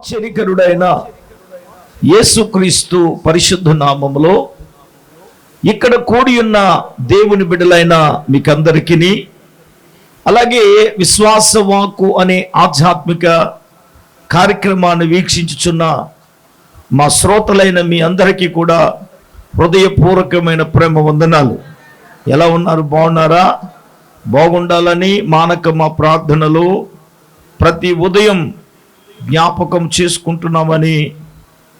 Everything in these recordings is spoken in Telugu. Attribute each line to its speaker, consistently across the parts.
Speaker 1: ఆశ్చర్యకరుడైన యేసుక్రీస్తు పరిశుద్ధ నామములో ఇక్కడ కూడి ఉన్న దేవుని బిడ్డలైన మీకందరికీ, అలాగే విశ్వాస వాక్కు అనే ఆధ్యాత్మిక కార్యక్రమాన్ని వీక్షించుచున్న మా శ్రోతలైన మీ అందరికీ కూడా హృదయపూర్వకమైన ప్రేమ వందనాలు. ఎలా ఉన్నారు? బాగున్నారా? బాగుండాలని మానక మా ప్రార్థనలు ప్రతి ఉదయం జ్ఞాపకం చేసుకుంటున్నామని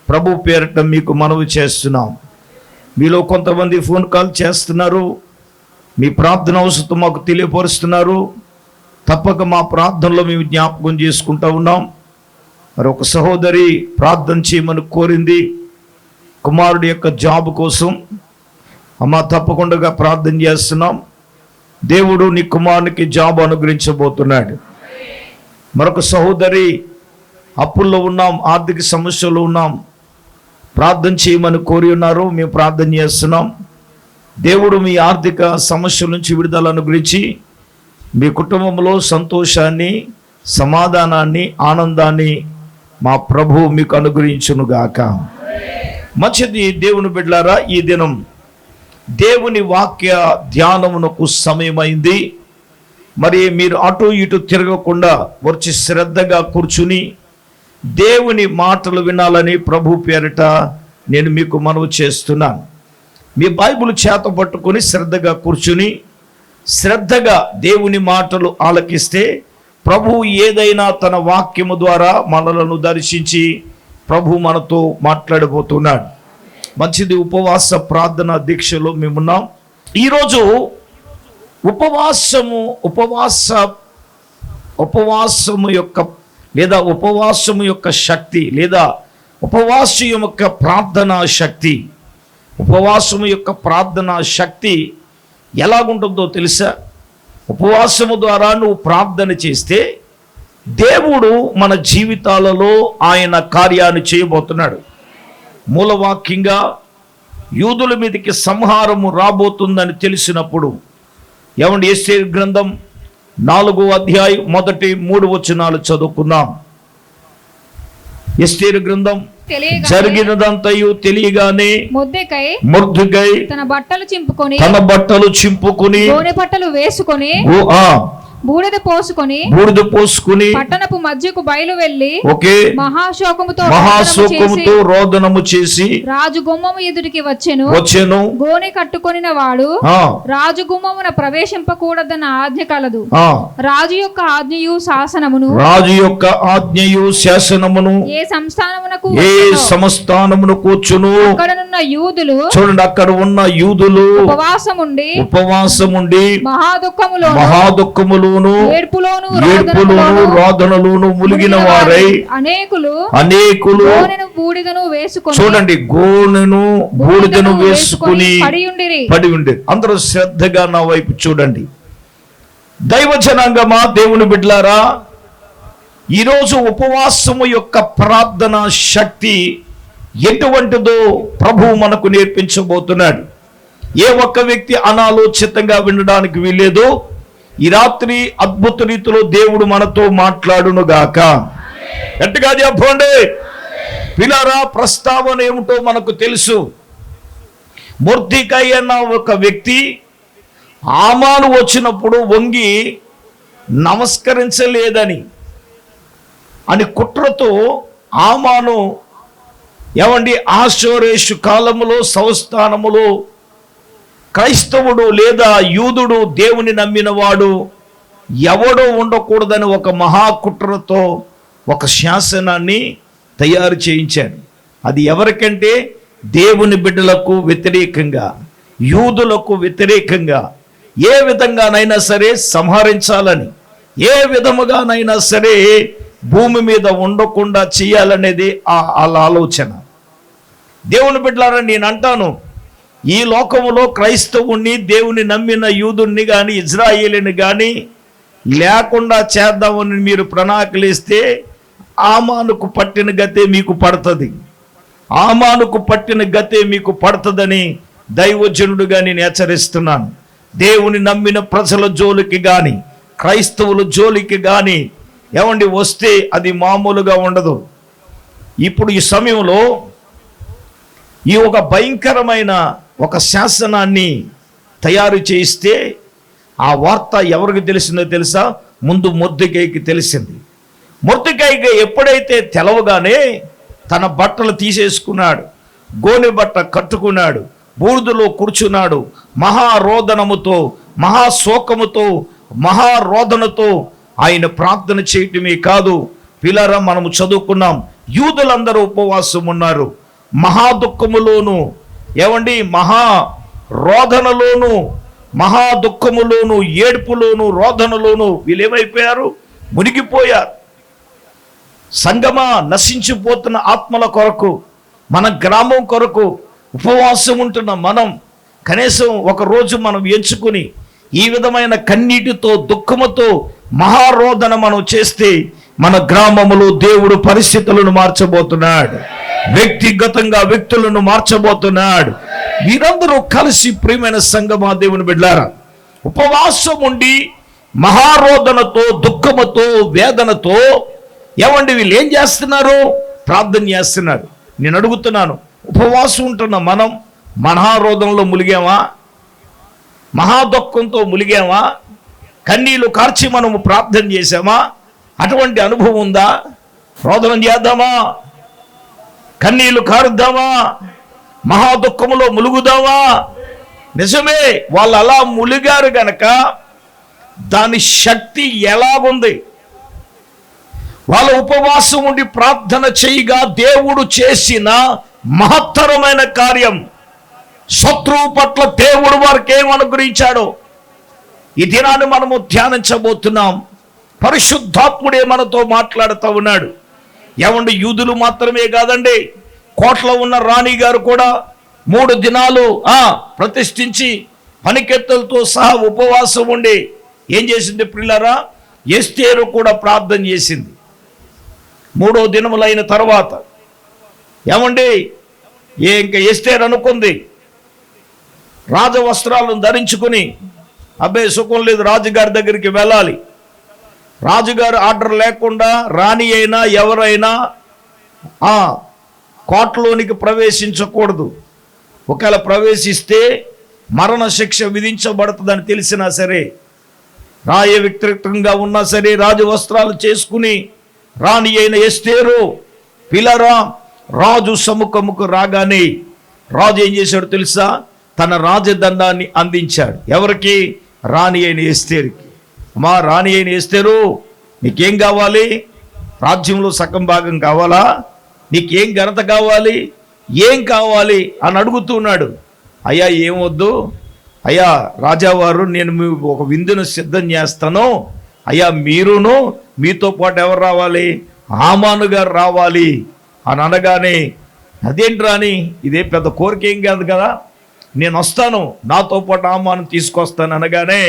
Speaker 1: ప్రభు పేరట మీకు మనవి చేస్తున్నాం. మీలో కొంతమంది ఫోన్ కాల్ చేస్తున్నారు, మీ ప్రార్థన అవసరం మాకు తెలియపరుస్తున్నారు. తప్పక మా ప్రార్థనలో మేము జ్ఞాపకం చేసుకుంటూ ఉన్నాం. మరి ఒక సహోదరి ప్రార్థన చేయమని కోరింది, కుమారుడి యొక్క జాబ్ కోసం. అమ్మ, తప్పకుండా ప్రార్థన చేస్తున్నాం. దేవుడు నీ కుమారునికి జాబ్ అనుగ్రహించబోతున్నాడు. మరొక సహోదరి, అప్పుల్లో ఉన్నాం, ఆర్థిక సమస్యలు ఉన్నాం, ప్రార్థన చేయమని కోరి ఉన్నారు. మేము ప్రార్థన చేస్తున్నాం. దేవుడు మీ ఆర్థిక సమస్యల నుంచి విడుదల అనుగ్రహించి మీ కుటుంబంలో సంతోషాన్ని, సమాధానాన్ని, ఆనందాన్ని మా ప్రభువు మీకు అనుగ్రహించునుగాక. మంచిది దేవుని బిడ్డలారా, ఈ దినం దేవుని వాక్య ధ్యానమునకు సమయమైంది. మరి మీరు అటు ఇటు తిరగకుండా వచ్చి శ్రద్ధగా కూర్చుని దేవుని మాటలు వినాలని ప్రభు పేరిట నేను మీకు మనవి చేస్తున్నాను. మీ బైబిల్ చేత పట్టుకొని శ్రద్ధగా కూర్చుని శ్రద్ధగా దేవుని మాటలు ఆలకిస్తే ప్రభు ఏదైనా తన వాక్యము ద్వారా మనలను దర్శించి ప్రభు మనతో మాట్లాడబోతున్నాడు. మంచిది. ఉపవాస ప్రార్థన దీక్షలో మేమున్నాం. ఈరోజు ఉపవాసము యొక్క శక్తి, లేదా ఉపవాసం యొక్క ప్రార్థనా శక్తి. ఉపవాసము యొక్క ప్రార్థనా శక్తి ఎలాగుంటుందో తెలుసా? ఉపవాసము ద్వారా నువ్వు ప్రార్థన చేస్తే దేవుడు మన జీవితాలలో ఆయన కార్యాన్ని చేయబోతున్నాడు. మూలవాక్యంగా యూదుల మీదకి సంహారము రాబోతుందని తెలిసినప్పుడు, ఏమండి, ఎస్తేరు గ్రంథం 4వ అధ్యాయం 1-3 వచనాలు చదువుకుందాం. ఎస్తేరు గ్రంథం జరిగినదంతయు తెలియగానే మొర్దెకై తన బట్టలు చింపుకొని గోనె బట్టలు వేసుకొని బూడిద పోసుకొని పట్టణపు మధ్యకు బయలు వెళ్లి మహాశోకముతో రోదనము చేసి రాజు గుమ్మము ఎదుటికి వచ్చెను. గోనె కట్టుకొనిన వాడు రాజు గుమ్మమున ప్రవేశింపకూడదన్న ఆజ్ఞ కలదు. రాజు యొక్క ఆజ్ఞయు శాసనమును ఏ సంస్థానమును కూర్చును. అక్కడనున్న యూదులు, చూడండి, అక్కడ ఉన్న యూదులు ఉపవాసముండి మహాదుఃఖములు ఏడ్పులోను రోదనలోను ములిగిన వారై అనేకులు చూడండి గోనెను బూడిదను వేసుకుని పడి ఉండి. అందరూ శ్రద్ధగా నా వైపు చూడండి. దైవ జనాంగమా, దేవుని బిడ్డలారా, ఈరోజు ఉపవాసము యొక్క ప్రార్థన శక్తి ఎటువంటిదో ప్రభువు మనకు నేర్పించబోతున్నాడు. ఏ ఒక్క వ్యక్తి అనాలోచితంగా వినడానికి వీల్లేదు. ఈ రాత్రి అద్భుత రీతిలో దేవుడు మనతో మాట్లాడును గాక. గట్టిగా చెప్పండి పిల్లారా. ప్రస్తావన ఏమిటో మనకు తెలుసు. మొర్దెకై అన్న ఒక వ్యక్తి హామాను వచ్చినప్పుడు వంగి నమస్కరించలేదని కుట్రతో హామాను, ఏమండి, ఆషోరేషు కాలములో సంస్థానములో క్రైస్తవుడు లేదా యూదుడు దేవుని నమ్మినవాడు ఎవడో ఉండకూడదని ఒక మహాకుట్రతో ఒక శాసనాన్ని తయారు చేయించాడు. అది ఎవరికంటే దేవుని బిడ్డలకు వ్యతిరేకంగా, యూదులకు వ్యతిరేకంగా ఏ విధంగానైనా సరే సంహరించాలని, ఏ విధముగానైనా సరే భూమి మీద ఉండకుండా చేయాలనేది వాళ్ళ ఆలోచన. దేవుని బిడ్డలారా, నేను అంటాను, ఈ లోకములో క్రైస్తవుణ్ణి, దేవుని నమ్మిన యూదుణ్ణి కానీ ఇజ్రాయేలుని కానీ లేకుండా చేద్దామని మీరు ప్రణాళిస్తే హామానుకు పట్టిన గతే మీకు పడుతుంది. హామానుకు పట్టిన గతే మీకు పడుతుందని దైవజనుడుగా నేను హెచ్చరిస్తున్నాను. దేవుని నమ్మిన ప్రజల జోలికి కానీ, క్రైస్తవుల జోలికి కానీ ఏమండి వస్తే అది మామూలుగా ఉండదు.
Speaker 2: ఇప్పుడు ఈ సమయంలో ఈ ఒక భయంకరమైన ఒక శాసనాన్ని తయారు చేయిస్తే ఆ వార్త ఎవరికి తెలిసిందో తెలుసా? ముందు మొర్దెకైకి తెలిసింది. మొర్దెకైకి ఎప్పుడైతే తెలవగానే తన బట్టలు తీసేసుకున్నాడు, గోనె బట్ట కట్టుకున్నాడు, బూడిదలో కూర్చున్నాడు. మహారోదనముతో, మహాశోకముతో, మహారోదనతో ఆయన ప్రార్థన చేయటమే కాదు, పిల్లరా మనము చదువుకున్నాం, యూదులందరూ ఉపవాసం ఉన్నారు. మహా దుఃఖములోను, ఏమండి, మహా రోదనలోను, మహా దుఃఖములోను, ఏడుపులోను, రోదనలోను వీళ్ళు ఏమైపోయారు? మునిగిపోయారు. సంగమా, నశించిపోతున్న ఆత్మల కొరకు, మన గ్రామం కొరకు ఉపవాసం ఉంటున్న మనం కనీసం ఒక రోజు మనం ఎంచుకుని ఈ విధమైన కన్నీటితో, దుఃఖముతో మహారోదన మనం చేస్తే మన గ్రామములో దేవుడు పరిస్థితులను మార్చబోతున్నాడు. వ్యక్తిగతంగా వ్యక్తులను మార్చబోతున్నాడు. వీరందరూ కలిసి ప్రియమైన సంగమా దేవుని బిడ్డలారా ఉపవాసం ఉండి మహారోదనతో, దుఃఖముతో, వేదనతో ఏమండి వీళ్ళు ఏం చేస్తున్నారు? ప్రార్థన చేస్తున్నారు. నేను అడుగుతున్నాను, ఉపవాసం ఉంటున్న మనం మహారోదనలో ములిగామా? మహాదుఃఖంతో ములిగామా? కన్నీళ్లు కార్చి మనము ప్రార్థన చేసామా? అటువంటి అనుభవం ఉందా? రోదనం చేద్దామా? కన్నీళ్లు కారుద్దామా? మహాదుఃఖములో ములుగుదామా? నిజమే, వాళ్ళు అలా ములిగారు గనక దాని శక్తి ఎలాగుంది? వాళ్ళ ఉపవాసం ఉండి ప్రార్థన చేయగా దేవుడు చేసిన మహత్తరమైన కార్యం, శత్రువు పట్ల దేవుడు వారికి ఏం అనుగ్రహించాడో ఈ దినాన్ని మనము ధ్యానించబోతున్నాం. పరిశుద్ధాత్ముడే మనతో మాట్లాడుతూ ఉన్నాడు. ఏమండి, యూదులు మాత్రమే కాదండి, కోటలో ఉన్న రాణి గారు కూడా 3 దినాలు ప్రతిష్ఠించి పనికెత్తలతో సహా ఉపవాసం ఉండి ఏం చేసింది ప్రియులారా? ఎస్తేరు కూడా ప్రార్థన చేసింది. 3వ దినములైన తర్వాత ఏమండి, ఇంకా ఎస్తేరు అనుకుంది రాజవస్త్రాలను ధరించుకుని, అబ్బే సుఖం లేదు, రాజుగారి దగ్గరికి వెళ్ళాలి. రాజుగారు ఆర్డర్ లేకుండా రాణి అయినా ఎవరైనా కోటలోనికి ప్రవేశించకూడదు. ఒకవేళ ప్రవేశిస్తే మరణ శిక్ష విధించబడుతుందని తెలిసినా సరే, రాయ వ్యతిరేకంగా ఉన్నా సరే, రాజు వస్త్రాలు చేసుకుని రాణి అయిన ఎస్తేరు పిల్లరా రాజు సముఖముకు రాగానే రాజు ఏం చేశాడు తెలుసా? తన రాజదండాన్ని అందించాడు. ఎవరికి? రాణి అయిన ఎస్తేరుకి. అమ్మా, రాణి అయిన ఎస్తేరు, నీకేం కావాలి? రాజ్యంలో సగం భాగం కావాలా? నీకేం ఘనత కావాలి? ఏం కావాలి అని అడుగుతున్నాడు. అయ్యా ఏమొద్దు అయ్యా రాజావారు, నేను ఒక విందును సిద్ధం చేస్తాను. అయ్యా మీరును మీతో పాటు ఎవరు రావాలి? హామాను గారు రావాలి అని అనగానే, అదేంటి రాని, ఇదే పెద్ద కోరిక ఏం కాదు కదా, నేను వస్తాను, నాతో పాటు హామాను తీసుకొస్తాను అనగానే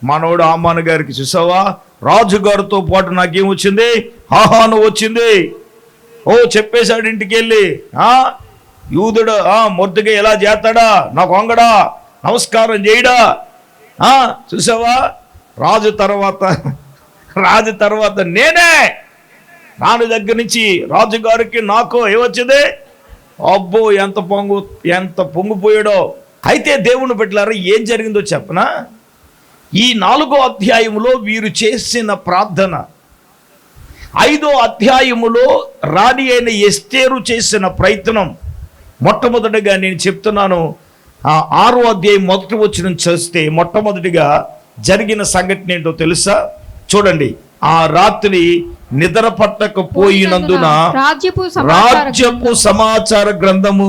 Speaker 2: మనోడు హామాను గారికి, చూసావా రాజుగారితో పాటు నాకేమొచ్చింది? ఆహాను వచ్చింది. ఓ చెప్పేశాడు ఇంటికి వెళ్ళి, యూదుడు మొద్దుగా ఎలా చేస్తాడా, నాకు వంగడా, నమస్కారం చేయడా? చూసావా, రాజు తర్వాత నేనే, నాన్న దగ్గర నుంచి రాజుగారికి నాకు ఏమొచ్చింది? అబ్బో ఎంత పొంగిపోయాడో. అయితే దేవుని బిడ్డలారా ఏం జరిగిందో చెప్పనా? ఈ 4వ అధ్యాయములో వీరు చేసిన ప్రార్థన, 5వ అధ్యాయములో రాణి అయిన ఎస్తేరు చేసిన ప్రయత్నం. మొట్టమొదటిగా నేను చెప్తున్నాను, 6వ అధ్యాయం 1వ వచనం చూస్తే మొట్టమొదటిగా జరిగిన సంఘటన ఏంటో తెలుసా? చూడండి. ఆ రాత్రి నిద్ర పట్టకపోయినందున రాజ్యపు సమాచార గ్రంథము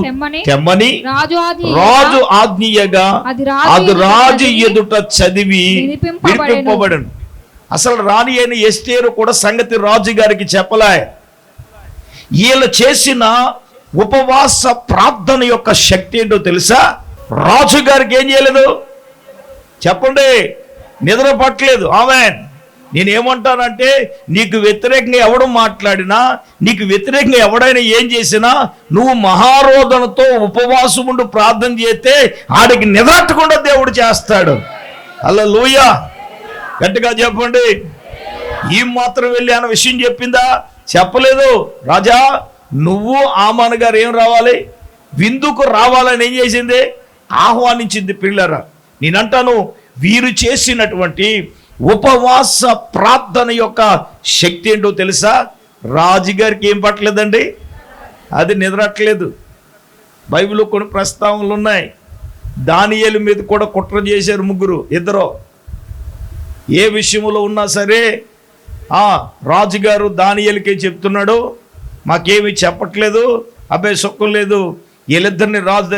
Speaker 2: తెమ్మని రాజు ఆజ్ఞయగా అది రాజు ఎదుట చదివి వినిపింపబడను. అసలు రాణి అయిన ఎస్తేరు కూడా సంగతి రాజు గారికి చెప్పలే. వీళ్ళు చేసిన ఉపవాస ప్రార్థన యొక్క శక్తి ఏంటో తెలుసా? రాజు గారికి ఏం చేయలేదు చెప్పండి, నిద్ర పట్టలేదు. ఆమెన్. నేనేమంటానంటే, నీకు వ్యతిరేకంగా ఎవడు మాట్లాడినా, నీకు వ్యతిరేకంగా ఎవడైనా ఏం చేసినా, నువ్వు మహారోదనతో ఉపవాసం ఉండి ప్రార్థన చేస్తే ఆడికి నిద్రట్టకుండా దేవుడు చేస్తాడు. హల్లెలూయా, గట్టిగా చెప్పండి. ఈ మాత్రం వెళ్ళి అన్న విషయం చెప్పిందా? చెప్పలేదు. రాజా నువ్వు ఆమాను గారు ఏం రావాలి, విందుకు రావాలని ఏం చేసింది, ఆహ్వానించింది. పిల్లరా నేనంటాను, వీరు చేసినటువంటి ఉపవాస ప్రార్థన యొక్క శక్తి ఏంటో తెలుసా? రాజుగారికి ఏం పట్టలేదండి, అది నిద్రట్లేదు. బైబిల్లో కొన్ని ప్రస్తావనలు ఉన్నాయి. దానియేలు మీద కూడా కుట్ర చేశారు ఇద్దరు. ఏ విషయంలో ఉన్నా సరే రాజుగారు దానియేలుకే చెప్తున్నాడు, మాకేమీ చెప్పట్లేదు, అబ్బాయి సుఖం లేదు. వీళ్ళిద్దరిని రాజు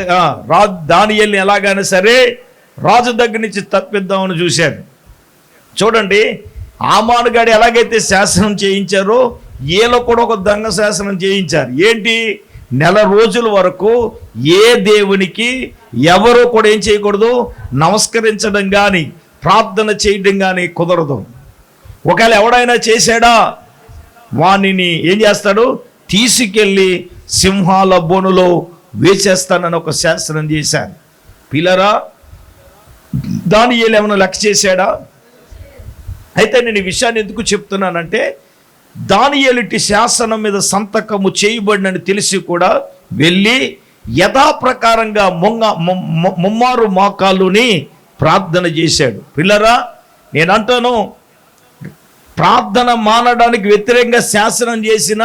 Speaker 2: దానియేలుని ఎలాగైనా సరే రాజు దగ్గర నుంచి తప్పిద్దామని చూశారు. చూడండి, ఆమాను గాడు ఎలాగైతే శాసనం చేయించారో వీళ్ళు కూడా ఒక దొంగ శాసనం చేయించారు. ఏంటి? నెల రోజుల వరకు ఏ దేవునికి ఎవరు కూడా ఏం చేయకూడదు, నమస్కరించడం కానీ ప్రార్థన చేయడం కానీ కుదరదు. ఒకవేళ ఎవడైనా చేశాడా, వాణిని ఏం చేస్తాడు, తీసుకెళ్ళి సింహాల బోనులో వేసేస్తానని ఒక శాసనం చేశారు. పిల్లరా, దానియేలు ఏమైనా లెక్క చేశాడా? అయితే నేను ఈ విషయాన్ని ఎందుకు చెప్తున్నానంటే, దానియేలుటి శాసనం మీద సంతకము చేయబడినని తెలిసి కూడా వెళ్ళి యథాప్రకారంగా ముమ్మారు మోకాళ్ళుని ప్రార్థన చేశాడు. పిల్లరా నేను అంటాను, ప్రార్థన మానడానికి వ్యతిరేకంగా శాసనం చేసిన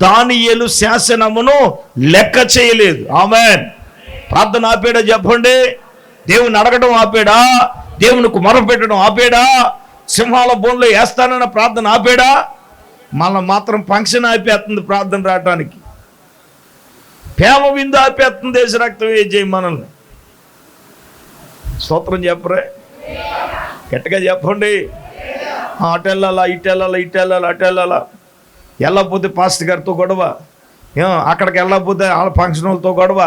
Speaker 2: దానియేలు శాసనమును లెక్క చేయలేదు. ఆమేన్. ప్రార్థన ఆపేడా చెప్పండి? దేవుని అడగడం ఆపేడా? దేవునికి మొరపెట్టడం ఆపేడా? సింహాల బోన్లో వేస్తానన్న ప్రార్థన ఆపేడా? మళ్ళీ మాత్రం ఫంక్షన్ ఆపేస్తుంది ప్రార్థన రావటానికి. ప్రేమ విందు ఆపేస్తుంది, దేశ రక్తం ఏ చేయి మనల్ని. స్తోత్రం చెప్పరే, గట్టిగా చెప్పండి. అటు వెళ్ళాలా, ఇటు వెళ్ళాలా, ఇటు వెళ్ళాలా, అటు వెళ్ళాలా. వెళ్ళకపోతే పాస్టర్ గారితో గొడవ, అక్కడికి వెళ్ళకపోతే వాళ్ళ ఫంక్షన్ వాళ్ళతో గొడవ.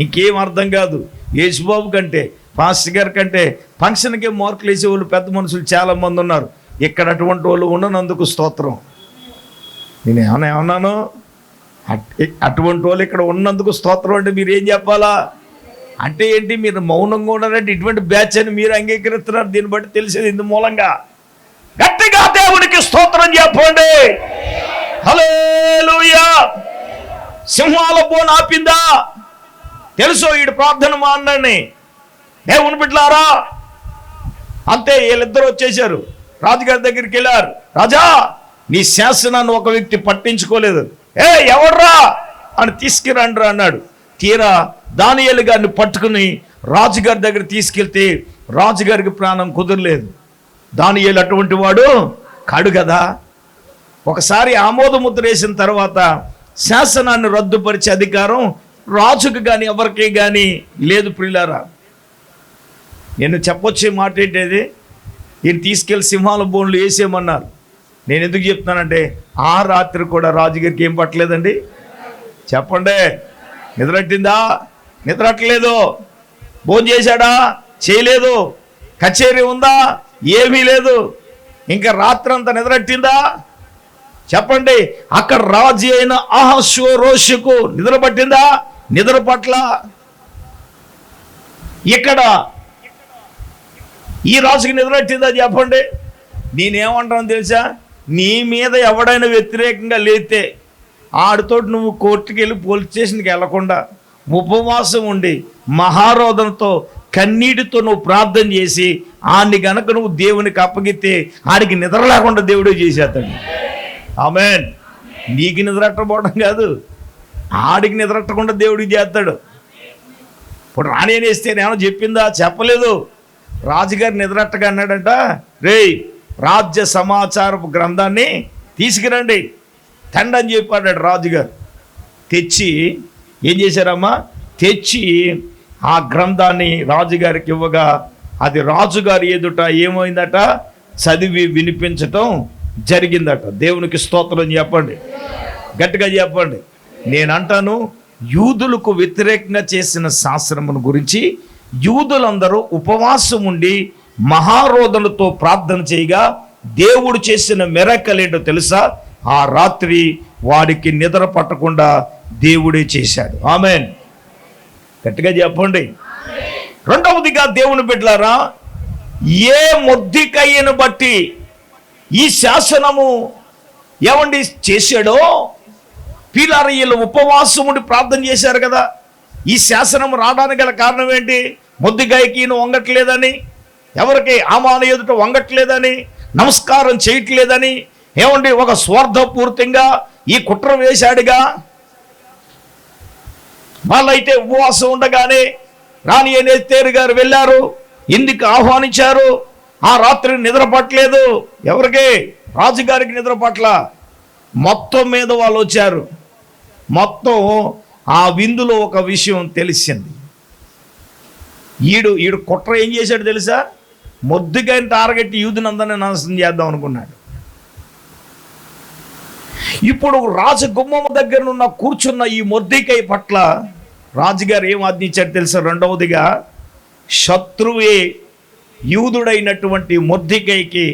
Speaker 2: ఇంకేం అర్థం కాదు. యేసుబాబు కంటే పాస్టర్ గారి కంటే ఫంక్షన్కే మార్కులు వేసేవాళ్ళు పెద్ద మనుషులు చాలామంది ఉన్నారు. ఇక్కడ అటువంటి వాళ్ళు ఉన్నందుకు స్తోత్రం. నేను ఏమన్నాను? అటువంటి వాళ్ళు ఇక్కడ ఉన్నందుకు స్తోత్రం. అంటే మీరు ఏం చెప్పాలా? అంటే ఏంటి, మీరు మౌనంగా ఉన్నారంటే ఇటువంటి బ్యాచ్ అని మీరు అంగీకరిస్తున్నారు. దీన్ని బట్టి తెలిసేది ఇందు మూలంగా. గట్టిగా దేవునికి స్తోత్రం చెప్పండి. హల్లెలూయా. సింహాల బోన్ ఆపిందా? తెలుసు ఈడు ప్రార్థన మానని. దేవుని బిడ్డలారా, అంతే. వీళ్ళిద్దరు వచ్చేసారు, రాజుగారి దగ్గరికి వెళ్ళారు. రాజా, నీ శాసనాన్ని ఒక వ్యక్తి పట్టించుకోలేదు, ఎవడ్రా అని తీసుకురండి అన్నాడు. తీరా దానియేలు గారిని పట్టుకుని రాజుగారి దగ్గర తీసుకెళ్తే రాజుగారికి ప్రాణం కుదరలేదు. దానియేలు అటువంటి వాడు కాడు కదా. ఒకసారి ఆమోద ముద్ర వేసిన తర్వాత శాసనాన్ని రద్దుపరిచే అధికారం రాజుకు కానీ ఎవరికి కానీ లేదు. ప్రియులారా, నేను చెప్పొచ్చే మాట ఏంటేది, ఈయన తీసుకెళ్ళి సింహాల బోన్లు వేసేయమన్నారు. నేను ఎందుకు చెప్తున్నానంటే, ఆ రాత్రి కూడా రాజుగారికి ఏం పట్టలేదండి చెప్పండి. నిద్రట్టిందా? నిద్రట్టలేదు. భోజనం చేశాడా? చేయలేదు. కచేరీ ఉందా? ఏమీ లేదు. ఇంకా రాత్రంతా నిద్రట్టిందా చెప్పండి. అక్కడ రాజు అయిన అహష్వేరోషుకు నిద్ర పట్టిందా? నిద్ర పట్ల. ఇక్కడ ఈ రాజుకి నిద్ర పట్టిందా చెప్పండి. నేనేమంటాను తెలుసా, నీ మీద ఎవడైనా వ్యతిరేకంగా లేతే ఆడితోటి నువ్వు కోర్టుకి వెళ్ళి పోలీస్ స్టేషన్కి వెళ్లకుండా ఉపవాసం ఉండి మహారోధనతో కన్నీటితో నువ్వు ప్రార్థన చేసి ఆడిని గనక నువ్వు దేవునికి అప్పగిస్తే ఆడికి నిద్ర లేకుండా దేవుడే చేసేస్తాడు. ఆమేన్. నీకు నిద్రట్టబోవడం కాదు, ఆడికి నిద్రట్టకుండా దేవుడికి చేస్తాడు. ఇప్పుడు రాణి అనేస్తే ఏమో చెప్పిందా? చెప్పలేదు. రాజుగారు నిద్రట్టగా అన్నాడంట, రేయ్ రాజ్య సమాచారపు గ్రంథాన్ని తీసుకురండి తండ్రి అని చెప్పాడు రాజుగారు. తెచ్చి ఏం చేశారమ్మా? తెచ్చి ఆ గ్రంథాన్ని రాజుగారికి ఇవ్వగా అది రాజుగారి ఎదుట ఏమైందట? చదివి వినిపించటం జరిగిందట. దేవునికి స్తోత్రం చెప్పండి, గట్టిగా చెప్పండి. నేనంటాను, యూదులకు వ్యతిరేకంగా చేసిన శాస్త్రమును గురించి యూదులందరూ ఉపవాసం ఉండి మహారోధనతో ప్రార్థన చేయగా దేవుడు చేసిన మిరకల్ ఏంటో తెలుసా? ఆ రాత్రి వాడికి నిద్ర పట్టకుండా దేవుడే చేశాడు. ఆమేన్. గట్టిగా చెప్పండి. రెండవదిగా దేవుని బిడ్డలారా, ఏ మొద్దికయ్యను బట్టి ఈ శాసనము ఏమండి చేశాడో వీళ్ళు ఉపవాసం ఉండి ప్రార్థన చేశారు కదా. ఈ శాసనం రావడానికి గల కారణం ఏంటి? మొర్దెకైకి నువ్వు వంగట్లేదని, ఎవరికి హామాను ఎదుట వంగట్లేదని, నమస్కారం చేయట్లేదని, ఏమండి ఒక స్వార్థపూర్తిగా ఈ కుట్ర వేశాడుగా. వాళ్ళైతే ఉపవాసం ఉండగానే రాణి అనే ఎస్తేరు గారు వెళ్ళారు, ఇందుకు ఆహ్వానించారు. ఆ రాత్రి నిద్ర పట్టలేదు. ఎవరికి? రాజుగారికి నిద్ర పట్ల. మొత్తం మీద వాళ్ళు వచ్చారు. మొత్తం ఆ విందులో ఒక విషయం తెలిసింది. ఈడు కుట్ర ఏం చేశాడు తెలుసా? మొర్దెకైని టార్గెట్ యూదునందరినీ నాశనం చేద్దాం అనుకున్నాడు. ఇప్పుడు రాజగుమ్మం దగ్గర ఉన్న కూర్చున్న ఈ మొర్దెకై పట్ల రాజుగారు ఏం ఆజ్ఞించాడు తెలుసా? రెండవదిగా శత్రువే యూదుడైనటువంటి మొర్దెకైకి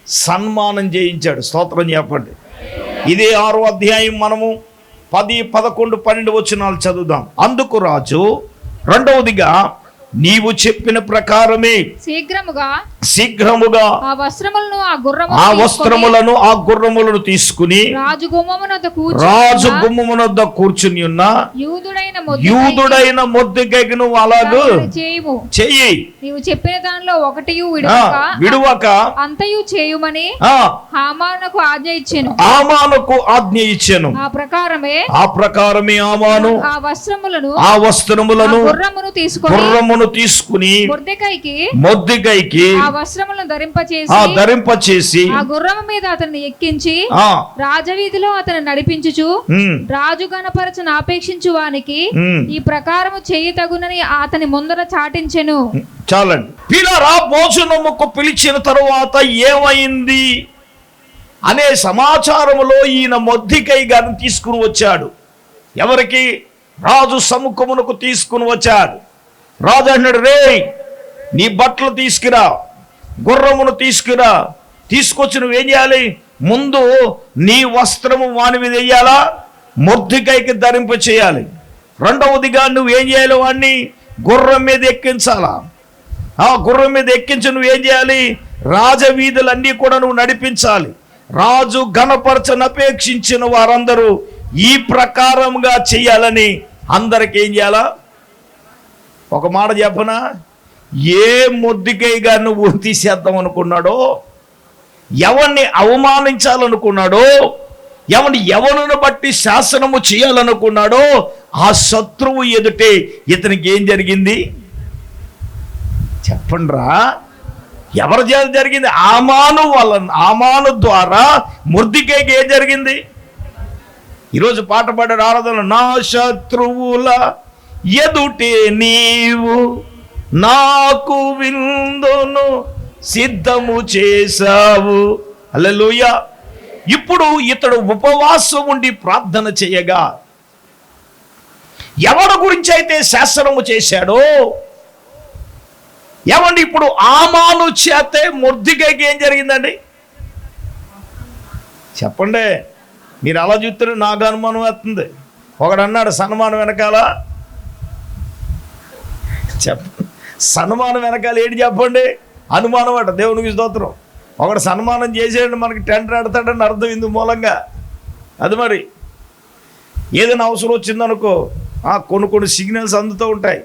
Speaker 2: సన్మానం చేయించాడు. స్తోత్రం చెప్పండి. ఇదే 6వ అధ్యాయం మనము 10, 11, 12 వచనాలు చదువుదాం. అందుకు రాజు రెండవదిగా నీవు చెప్పిన ప్రకారమే శీఘ్రముగా ఆ వస్త్రములను ఆ గుర్రములను తీసుకుని రాజు గుమ్మమునొద్ద కూర్చుని ఉన్న యూదుడైన మొర్దెకైకి నువ్వు అలాగూ చెయ్యి.
Speaker 1: నీవు చెప్పిన దానిలో ఒకటి
Speaker 2: విడువక
Speaker 1: అంతయు చేయుమని హామానుకు ఆజ్ఞ ఇచ్చెను. ఆ ప్రకారమే హామాను ఆ వస్త్రములను గుర్రమును తీసుకుని మొర్దెకైకి
Speaker 2: ఆ వస్త్రములను ధరింపచేసి
Speaker 1: ఆ గుర్రము మీద అతన్ని ఎక్కించి రాజవీధిలో అతను నడిపించుచు రాజు గణపరచను ఆపేక్షించు వానికి ఈ ప్రకారము చెయ్యి తగునని అతని ముందర చాటించెను.
Speaker 2: చాలండి. పిల్లరా, భోజనముకు పిలిచిన తరువాత ఏమైంది అనే సమాచారములో ఈయన మొర్దెకై గారిని తీసుకుని వచ్చాడు. ఎవరికి? రాజు సముఖమునకు తీసుకుని వచ్చాడు. రాజు అన్నాడు, రే నీ బట్టలు తీసుకురా, గుర్రమును తీసుకురా. తీసుకొచ్చి నువ్వేం చేయాలి? ముందు నీ వస్త్రము వాని మీద వేయాలా, మొర్దెకైకి ధరింప చేయాలి. రెండవదిగా నువ్వేం చేయాలి? వాడిని గుర్రం మీద ఎక్కించాలా. ఆ గుర్రం మీద ఎక్కించి నువ్వేం చేయాలి? రాజవీధులన్నీ కూడా నువ్వు నడిపించాలి. రాజు గణపరచను అపేక్షించిన వారందరూ ఈ ప్రకారంగా చెయ్యాలని అందరికి ఏం చేయాలా? ఒక మాట చెప్పనా? ఏ మొర్దెకై గారిని ఊరి తీసేద్దాం అనుకున్నాడో, ఎవరిని అవమానించాలనుకున్నాడో, ఎవరిని బట్టి శాసనము చేయాలనుకున్నాడో ఆ శత్రువు ఎదుటే ఇతనికి ఏం జరిగింది చెప్పండ్రా? ఎవరి చేత జరిగింది? హామాను ద్వారా మొర్దెకైకి ఏం జరిగింది? ఈరోజు పాట పాడే ఆరాధన, నా శత్రువుల ఎదుటే నీవు నాకు విందును సిద్ధము చేశావు. హల్లెలూయా. ఇప్పుడు ఇతడు ఉపవాసం ఉండి ప్రార్థన చేయగా ఎవరి గురించి అయితే శాసనము చేశాడో, ఏమండి ఇప్పుడు హామాను చేతే మొర్దెకైకి ఏం జరిగిందండి చెప్పండి. మీరు అలా చూస్తే నాకు అనుమానం వస్తుంది. ఒకడు అన్నాడు, సన్మానం వెనకాల సన్మానం వెనకాల ఏంటి చెప్పండి? అనుమానం అట. దేవునికి స్తోత్రం. ఒకడు సన్మానం చేసేయండి మనకి టెండర్ ఆడతాడని అర్థం ఇందు మూలంగా. అది మరి ఏదైనా అవసరం వచ్చిందనుకో కొన్ని సిగ్నల్స్ అందుతూ ఉంటాయి.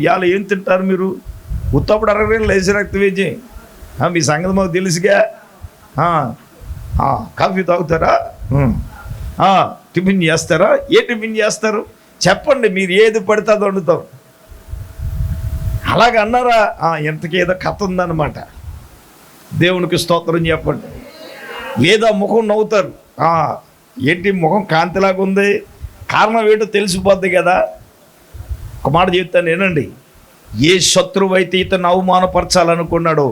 Speaker 2: ఇవాళ ఏం తింటారు మీరు? ఉత్తప్పుడు 60 వేలు లేచి రక్తం వేసి మీ సంగతి మాకు తెలుసుగా. కాఫీ తాగుతారా? టిఫిన్ చేస్తారా? ఏ టిఫిన్ చేస్తారు చెప్పండి. మీరు ఏది పడితే అది వండుతాం. అలాగ అన్నారా? ఎంతకేదో కథ ఉందన్నమాట. దేవునికి స్తోత్రం చెప్పండి. లేదా ముఖం నవ్వుతారు. ఏంటి ముఖం కాంతిలాగా ఉంది, కారణం ఏంటో తెలిసిపోద్ది కదా. ఒక మాట చెప్తాను వినండి. ఏ శత్రువు అయితే ఇతను అవమానపరచాలనుకున్నాడో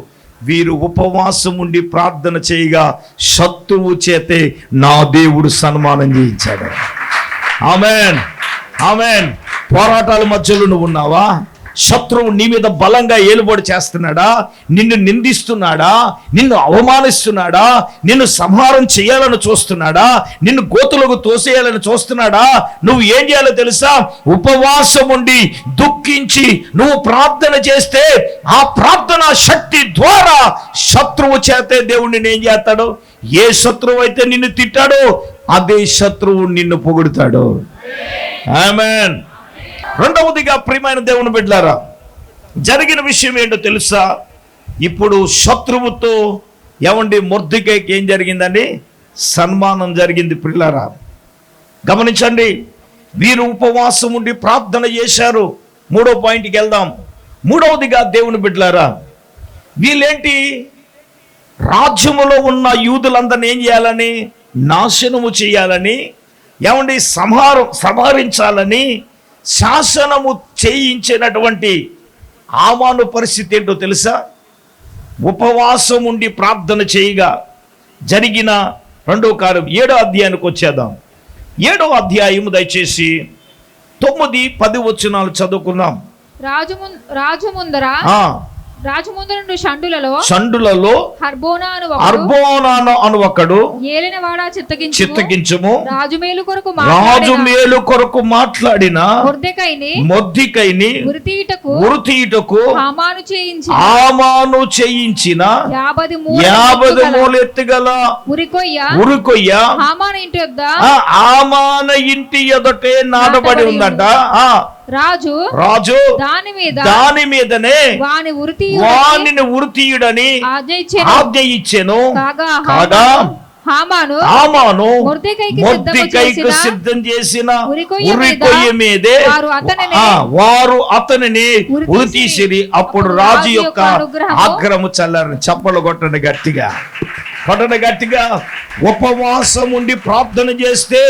Speaker 2: వీరు ఉపవాసం ఉండి ప్రార్థన చేయగా శత్రువు చేతే నా దేవుడు సన్మానం చేయించాడు. ఆమేన్, ఆమేన్. పోరాటాల మధ్యలో నువ్వు ఉన్నావా? శత్రువు నీ మీద బలంగా ఏలుబడి చేస్తున్నాడా? నిన్ను నిందిస్తున్నాడా? నిన్ను అవమానిస్తున్నాడా? నిన్ను సంహారం చేయాలని చూస్తున్నాడా? నిన్ను గోతులకు తోసేయాలని చూస్తున్నాడా? నువ్వు ఏం చేయాలో తెలుసా? ఉపవాసం ఉండి దుఃఖించి నువ్వు ప్రార్థన చేస్తే ఆ ప్రార్థన శక్తి ద్వారా శత్రువు చేతే దేవుడు నిన్ను ఏం చేస్తాడు? ఏ శత్రువు అయితే నిన్ను తిట్టాడో అదే శత్రువు నిన్ను పొగుడుతాడు. ఆమేన్. రెండవదిగా ప్రియమైన దేవుని బిడ్డలారా, జరిగిన విషయం ఏంటో తెలుసా? ఇప్పుడు శత్రువుతో మొర్దెకైకి ఏం జరిగిందండి? సన్మానం జరిగింది. ప్రియులారా గమనించండి, వీరు ఉపవాసం ఉండి ప్రార్థన చేశారు. మూడో పాయింట్కి వెళ్దాం. మూడవదిగా దేవుని బిడ్డలారా, వీళ్ళేంటి, రాజ్యములో ఉన్న యూదులందరినీ ఏం చేయాలని? నాశనము చేయాలని, సంహరించాలని శాసనము చేయించినటువంటి ఆమాను పరిస్థితి ఏంటో తెలుసా? ఉపవాసం ఉండి ప్రార్థన చేయగా జరిగిన రెండో కార్యం. 7వ అధ్యాయానికి వచ్చేద్దాం. 7వ అధ్యాయం దయచేసి 9, 10 వచనాలు చదువుకుందాం.
Speaker 1: రాజు ముందర షండులలో హర్బోనా అను ఒకడు ఏలినవాడా చిత్తగించుము, రాజు మేలు కొరకు మాట్లాడిన మొర్దెకైని ఉరితీయుటకు హామాను చేయించిన 50 మూలు ఎత్తుగల ఉరికొయ్య హామాను ఇంటి ఎదుటే నాటబడి ఉందంట. రాజు దాని మీదనే వానిని ఉరితీయుడని ఆజ్ఞ ఇచ్చెను. కాగా హామాను మొర్దెకైకు సిద్ధం చేసిన ఉరికొయ్య మీదే వారు అతనిని ఉరితీసిరి. అప్పుడు రాజు యొక్క ఆగ్రహము చల్లారని. చప్పలు కొట్టండి గట్టిగా, కొట్టండి గట్టిగా. ఉపవాసం ఉండి ప్రార్థన చేస్తే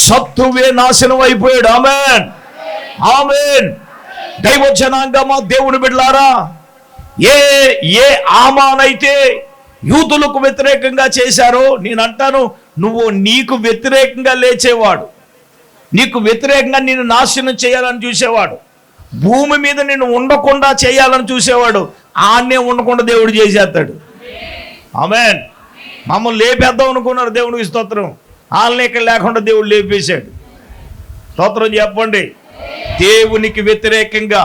Speaker 1: శత్రువే నాశనం అయిపోయాడు. ఆమేన్, ఆమేన్. దైవ జనాంగమా, దేవుని బిడ్డలారా, ఏ ఆమానైతే యూదులకు వ్యతిరేకంగా చేశారో, నేను అంటాను, నువ్వు నీకు వ్యతిరేకంగా లేచేవాడు, నీకు వ్యతిరేకంగా నిన్ను నాశనం చేయాలని చూసేవాడు, భూమి మీద నిన్ను ఉండకుండా చేయాలని చూసేవాడు, ఆన్నే ఉండకుండా దేవుడు చేసేస్తాడు. ఆమేన్. మమ్మల్ని లేపేద్దాం అనుకున్నారు, దేవునికి స్తోత్రం. వాళ్ళని ఇక్కడ లేకుండా దేవుడు లేపేశాడు. స్తోత్రం చెప్పండి. దేవునికి వ్యతిరేకంగా,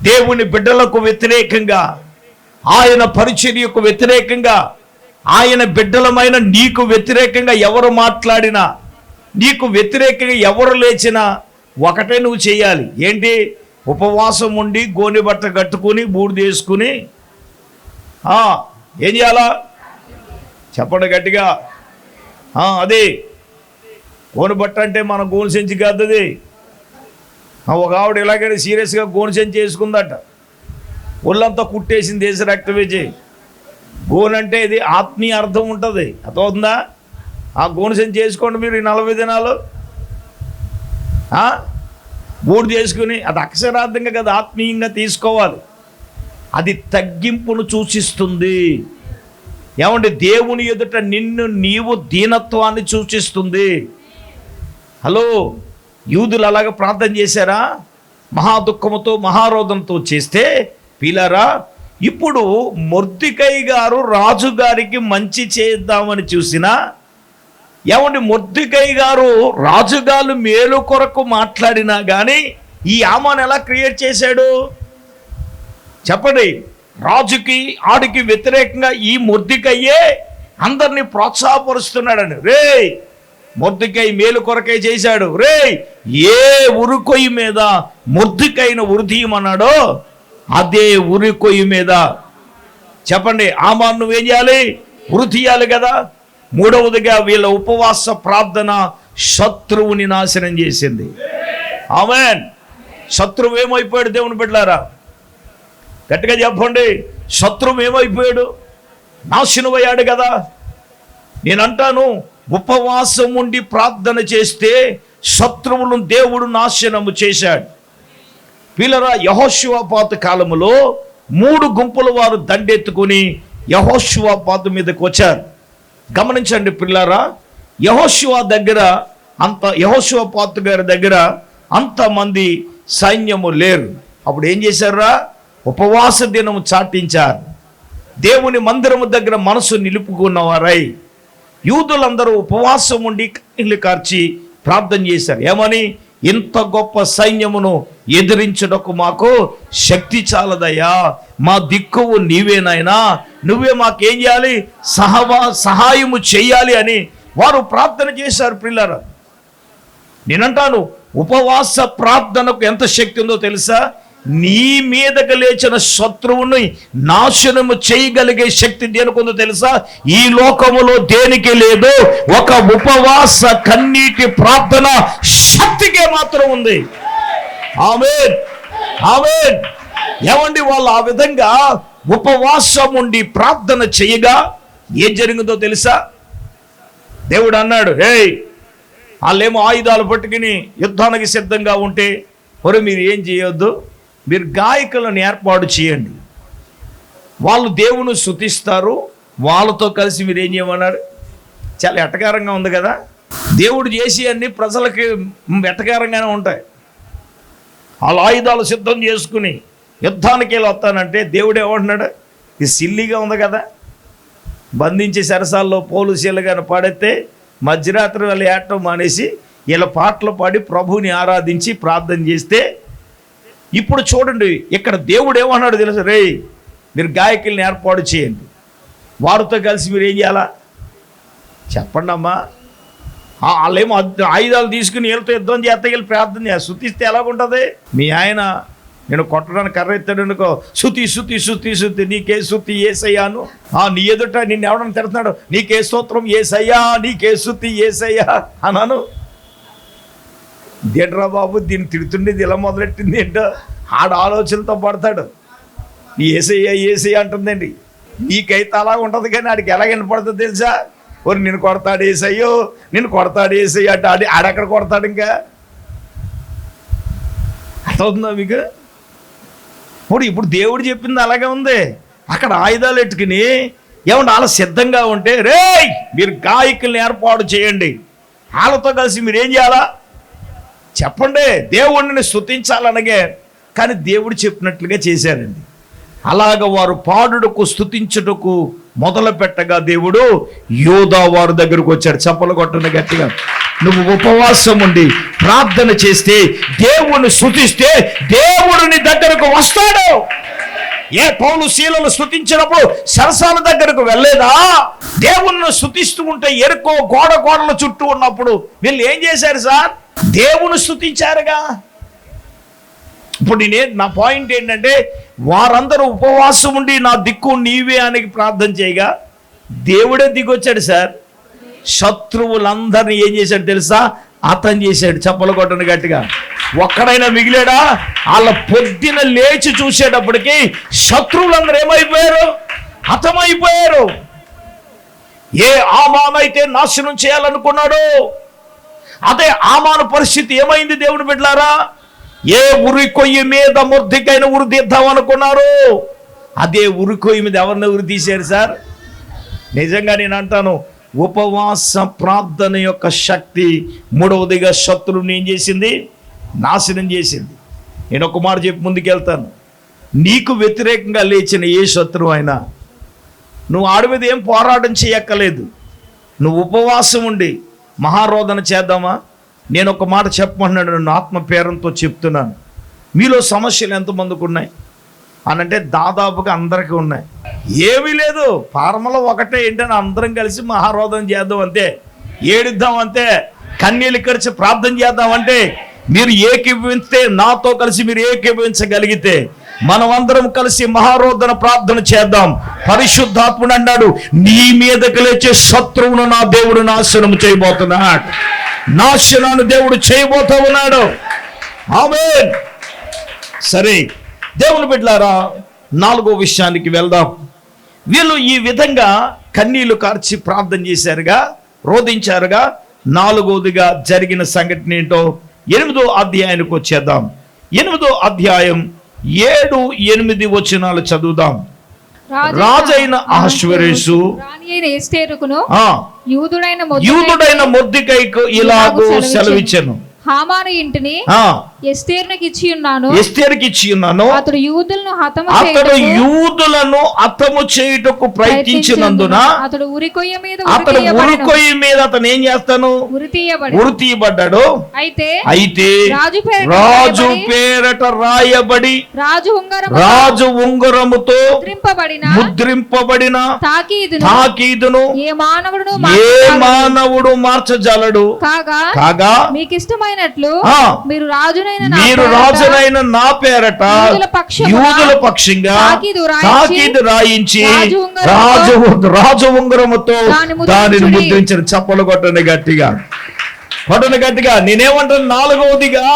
Speaker 1: దేవుని బిడ్డలకు వ్యతిరేకంగా, ఆయన పరిచర్యకు వ్యతిరేకంగా, ఆయన బిడ్డలమైన నీకు వ్యతిరేకంగా ఎవరు మాట్లాడినా, నీకు వ్యతిరేకంగా ఎవరు లేచినా ఒకటే నువ్వు చేయాలి. ఏంటి? ఉపవాసం ఉండి గోనె బట్ట కట్టుకుని బూడిద వేసుకుని ఏం చేయాలా? చెప్పండి గట్టిగా. అదే గోనె బట్ట అంటే మన గోను సెంచి కాదు. అది ఒక ఆవిడ ఇలాగైనా సీరియస్గా గోను సెంచి వేసుకుందట. ఒళ్ళంతా కుట్టేసింది, దేశ రక్తవేచి. గోను అంటే ఇది ఆత్మీయ అర్థం ఉంటుంది, అర్థమవుతుందా? ఆ గోను సెంచి చేసుకోండి మీరు ఈ 40 దినాలు. బూడిద చేసుకుని, అది అక్షరార్థంగా కదా, ఆత్మీయంగా తీసుకోవాలి. అది తగ్గింపును సూచిస్తుంది. దేవుని ఎదుట నీవు దీనత్వాన్ని సూచిస్తుంది. హలో, యూదులు అలాగ ప్రార్థన చేశారా? మహా దుఃఖముతో మహారోధంతో చేస్తే పిల్లరా, ఇప్పుడు మొర్దెకై గారు రాజుగారికి మంచి చేద్దామని చూసినా, మొర్దెకై గారు రాజుగారు మేలు కొరకు మాట్లాడినా కానీ ఈ ఆమాను ఎలా క్రియేట్ చేశాడు చెప్పండి? రాజుకి ఆడికి వ్యతిరేకంగా ఈ మొర్దెకైయే అందరినీ ప్రోత్సాహపరుస్తున్నాడని. రే, మొర్దెకై మేలు కొరకై చేశాడు. రే, ఏ ఉరికొయ్యి మీద మొర్దెకైని ఉరితీయమన్నాడో అదే ఉరికొయ్యి మీద చెప్పండి ఆమాను నువ్వేం చేయాలి? ఉరితీయాలి కదా. మూడవదిగా వీళ్ళ ఉపవాస ప్రార్థన శత్రువుని నాశనం చేసింది. ఆమేన్. శత్రువు ఏమైపోయాడు దేవుని బిడ్డలారా? గట్టిగా చెప్పండి. శత్రువు ఏమైపోయాడు? నాశనమయ్యాడు కదా. నేనంటాను, ఉపవాసం ఉండి ప్రార్థన చేస్తే శత్రువులను దేవుడు నాశనము చేశాడు. పిల్లరా, యెహోషువపాతు కాలములో 3 గుంపుల వారు దండెత్తుకుని యెహోషువపాతు మీదకి వచ్చారు. గమనించండి పిల్లరా, యెహోషువపాతు గారి దగ్గర అంతమంది సైన్యము లేరు. అప్పుడు ఏం చేశారా? ఉపవాస దినము చాటించారు. దేవుని మందిరము దగ్గర మనసు నిలుపుకున్నవారై యూదులందరూ ఉపవాసం ఉండి కన్నీళ్లు కార్చి ప్రార్థన చేశారు. ఏమని? ఇంత గొప్ప సైన్యమును ఎదిరించుటకు మాకు శక్తి చాలదయ్యా, మా దిక్కువు నీవేనాయనా, నువ్వే మాకేం చేయాలి? సహాయము చెయ్యాలి అని వారు ప్రార్థన చేశారు ప్రియులారా. నేనంటాను, ఉపవాస ప్రార్థనకు ఎంత శక్తి ఉందో తెలుసా? నీ మీదకి లేచిన శత్రువుని నాశనము చేయగలిగే శక్తి దేనికి ఉందో తెలుసా? ఈ లోకములో దేనికి లేదు, ఒక ఉపవాస కన్నీటి ప్రార్థన శక్తికే మాత్రం ఉంది. ఆమేన్, ఆమేన్. ఏమండి, వాళ్ళు ఆ విధంగా ఉపవాసం ఉండి ప్రార్థన చేయగా ఏం జరిగిందో తెలుసా? దేవుడు అన్నాడు, ఏయ్ వాళ్ళేమో ఆయుధాలు పట్టుకుని యుద్ధానికి సిద్ధంగా ఉంటే, ఒరే మీరు ఏం చేయొద్దు, మీరు గాయకులను ఏర్పాటు చేయండి, వాళ్ళు దేవుని స్తుతిస్తారు, వాళ్ళతో కలిసి మీరు ఏం చేయమన్నారు. చాలా ఎటకారంగా ఉంది కదా. దేవుడు చేసి అన్ని ప్రజలకి ఎటకారంగానే ఉంటాయి. వాళ్ళ ఆయుధాలు సిద్ధం చేసుకుని యుద్ధానికి వెళ్ళి వస్తానంటే దేవుడు ఏమంటున్నాడు? ఇది సిల్లీగా ఉంది కదా. బంధించే సరసాల్లో పోలీసులు కానీ పాడితే మధ్యరాత్రి వాళ్ళు ఏడటం మానేసి వీళ్ళ పాటలు పాడి ప్రభువుని ఆరాధించి ప్రార్థన చేస్తే, ఇప్పుడు చూడండి ఇక్కడ దేవుడు ఏమన్నాడు తెలుసు? రే మీరు గాయకుల్ని ఏర్పాటు చేయండి, వారితో కలిసి మీరు ఏం చేయాలా చెప్పండి అమ్మా. వాళ్ళేమో ఆయుధాలు తీసుకుని వీళ్ళతో యుద్ధం చేస్తే వీళ్ళు ప్రార్థన చేస్తారు. శుతిస్తే ఎలాగుంటుంది? మీ ఆయన నేను కొట్టడానికి కర్ర ఎత్తాడు అనుకో, శుతి శుతి శుతి శుతి, నీకే శుతి ఏసయ్యాను. నీ ఎదుట నిన్ను ఎవడని తిడుతున్నాడు, నీకే స్తోత్రం ఏసయ్యా, నీకే శుతి ఏసయ్యా అన్నాను. దేంట్రా బాబు దీన్ని తిడుతుండేది ఇలా మొదలెట్టింది ఏంటో ఆడ ఆలోచనతో పడతాడు. ఏసయ్యా ఏసయ్యా అంటుందండి. నీకైతే అలా ఉంటుంది, కానీ ఆడికి ఎలా వినపడుతుంది తెలుసా? ఓరి నిన్ను కొడతాడు ఏసయ్యో, నిన్ను కొడతాడు ఏసయ్య అంటే ఆడెక్కడ కొడతాడు? ఇంకా అర్థమవుతుందా మీకు? ఇప్పుడు దేవుడు చెప్పింది అలాగే ఉంది. అక్కడ ఆయుధాలు ఎట్టుకుని ఏమన్నా వాళ్ళ సిద్ధంగా ఉంటే, రే మీరు గాయకుల్ని ఏర్పాటు చేయండి, వాళ్ళతో కలిసి మీరు ఏం చేయాలా చెప్పండి, దేవుడిని స్తుతించాలనగే. కానీ దేవుడు చెప్పినట్లుగా చేశారండి. అలాగ వారు పాడుటకు స్తుతించుటకు మొదలు పెట్టగా దేవుడు యోధా వారి దగ్గరకు వచ్చాడు. చప్పలు కొట్టను గట్టిగా. నువ్వు ఉపవాసం ఉండి ప్రార్థన చేస్తే, దేవుణ్ణి స్తుతిస్తే దేవుడు నీ దగ్గరకు వస్తాడు. ఏ పౌలు శీలను స్తుతించినప్పుడు సరసాల దగ్గరకు వెళ్ళలేదా? దేవుణ్ణి స్తుతిస్తూ ఉంటే ఎరుకో గోడల చుట్టూ ఉన్నప్పుడు వీళ్ళు ఏం చేశారు సార్? దేవుని స్తుతించారుగా. ఇప్పుడు నా పాయింట్ ఏంటంటే, వారందరూ ఉపవాసం ఉండి నా దిక్కు నీవే అని ప్రార్థన చేయగా దేవుడే దిగొచ్చాడు సార్. శత్రువులందరినీ ఏం చేశాడు తెలుసా? హతం చేశాడు. చప్పలు కొట్టను గట్టిగా. ఒక్కడైనా మిగిలాడా? వాళ్ళ పొద్దున లేచి చూసేటప్పటికి శత్రువులందరూ ఏమైపోయారు? హతమైపోయారు. ఏ ఆమానైతే నాశనం చేయాలనుకున్నాడు, అదే ఆమాన పరిస్థితి ఏమైంది దేవుని బిడ్డలారా? ఏ ఉరి కొయ్యి మీద మొర్దికైన ఉరి తీద్దాం అనుకున్నారు, అదే ఉరి కొయ్యి మీద ఎవరిని ఉరి తీశారు సార్? నిజంగా నేను అంటాను, ఉపవాస ప్రార్థన యొక్క శక్తి మూడవదిగా శత్రువుని ఏం చేసింది? నాశనం చేసింది. నేను ఒక మాట చెప్పి ముందుకెళ్తాను. నీకు వ్యతిరేకంగా లేచిన ఏ శత్రువు అయినా నువ్వు ఆడి మీద ఏం పోరాటం చేయక్కలేదు. నువ్వు ఉపవాసం ఉండి మహారోధన చేద్దామా? నేను ఒక మాట చెప్పమన్నాడు, నన్ను ఆత్మ పేరంతో చెప్తున్నాను. మీలో సమస్యలు ఎంతమందికి ఉన్నాయి అనంటే దాదాపుగా అందరికీ ఉన్నాయి. ఏమీ లేదు, ఫార్ములా ఒకటే, ఏంటని అందరం కలిసి మహారోధన చేద్దాం అంతే, ఏడిద్దాం అంతే, కన్నీళ్ళు కరిచి ప్రార్థన చేద్దాం అంటే. మీరు ఏకీభవిస్తే, నాతో కలిసి మీరు ఏకీభవించగలిగితే మనమందరం కలిసి మహారోధన ప్రార్థన చేద్దాం. పరిశుద్ధాత్ముడు అన్నాడు, నీ మీదకి లేచే శత్రువును నా దేవుడు నాశనం చేయబోతున్నాడు. నాశనాన్ని దేవుడు చేయబోతా ఉన్నాడు. ఆమేన్. సరే దేవుని బిడ్డలారా, నాలుగో విషయానికి వెళ్దాం. వీళ్ళు ఈ విధంగా కన్నీళ్లు కార్చి ప్రార్థన చేశారుగా, రోధించారుగా. నాలుగోదిగా జరిగిన సంఘటన ఏంటో 8వ అధ్యాయానికి వచ్చేద్దాం. 8వ అధ్యాయం 7-8 వచనాలు చదువుదాం. రాజైన అహష్వేరోషు యూదుడైన మొర్దెకైకు ఇలాగూ సెలవిచ్చెను,
Speaker 3: హామాను ఇంటిని
Speaker 2: ఆ,
Speaker 3: ఎస్తేరునకు ఇచ్చి ఉన్నాను.
Speaker 2: ఎస్తేరుకి ఇచ్చి ఉన్నాను.
Speaker 3: అతడు యూదులను హతము
Speaker 2: అతడు
Speaker 3: చేయుటకు
Speaker 2: యూదులను హతము చేయుటకు ప్రయత్నించినందున
Speaker 3: అతడు ఉరికొయ్య మీద
Speaker 2: అతడు ఉరికొయ్యి మీద అతను ఏం చేస్తాను,
Speaker 3: ఉరి తీయబడి.
Speaker 2: ఉరి తీయబడ్డాడు.
Speaker 3: అయితే
Speaker 2: అయితే
Speaker 3: రాజు
Speaker 2: రాజు పేరట రాయబడి రాజు ఉంగరముతో ముద్రింపబడిన తాకీదును
Speaker 3: ఏ
Speaker 2: మానవుడు మార్చజాలడు. కాగా
Speaker 3: మీకిష్టమైనట్లు మీరు
Speaker 2: రాజునైన నా పేరట యూదుల పక్షంగా తాకీదు రాయించి రాజు ఉంగరముతో దానిని ముద్రించిన. చప్పలు కొట్టండి గట్టిగా, కొట్టండి గట్టిగా. నేనేమంటాను, నాలుగవదిగా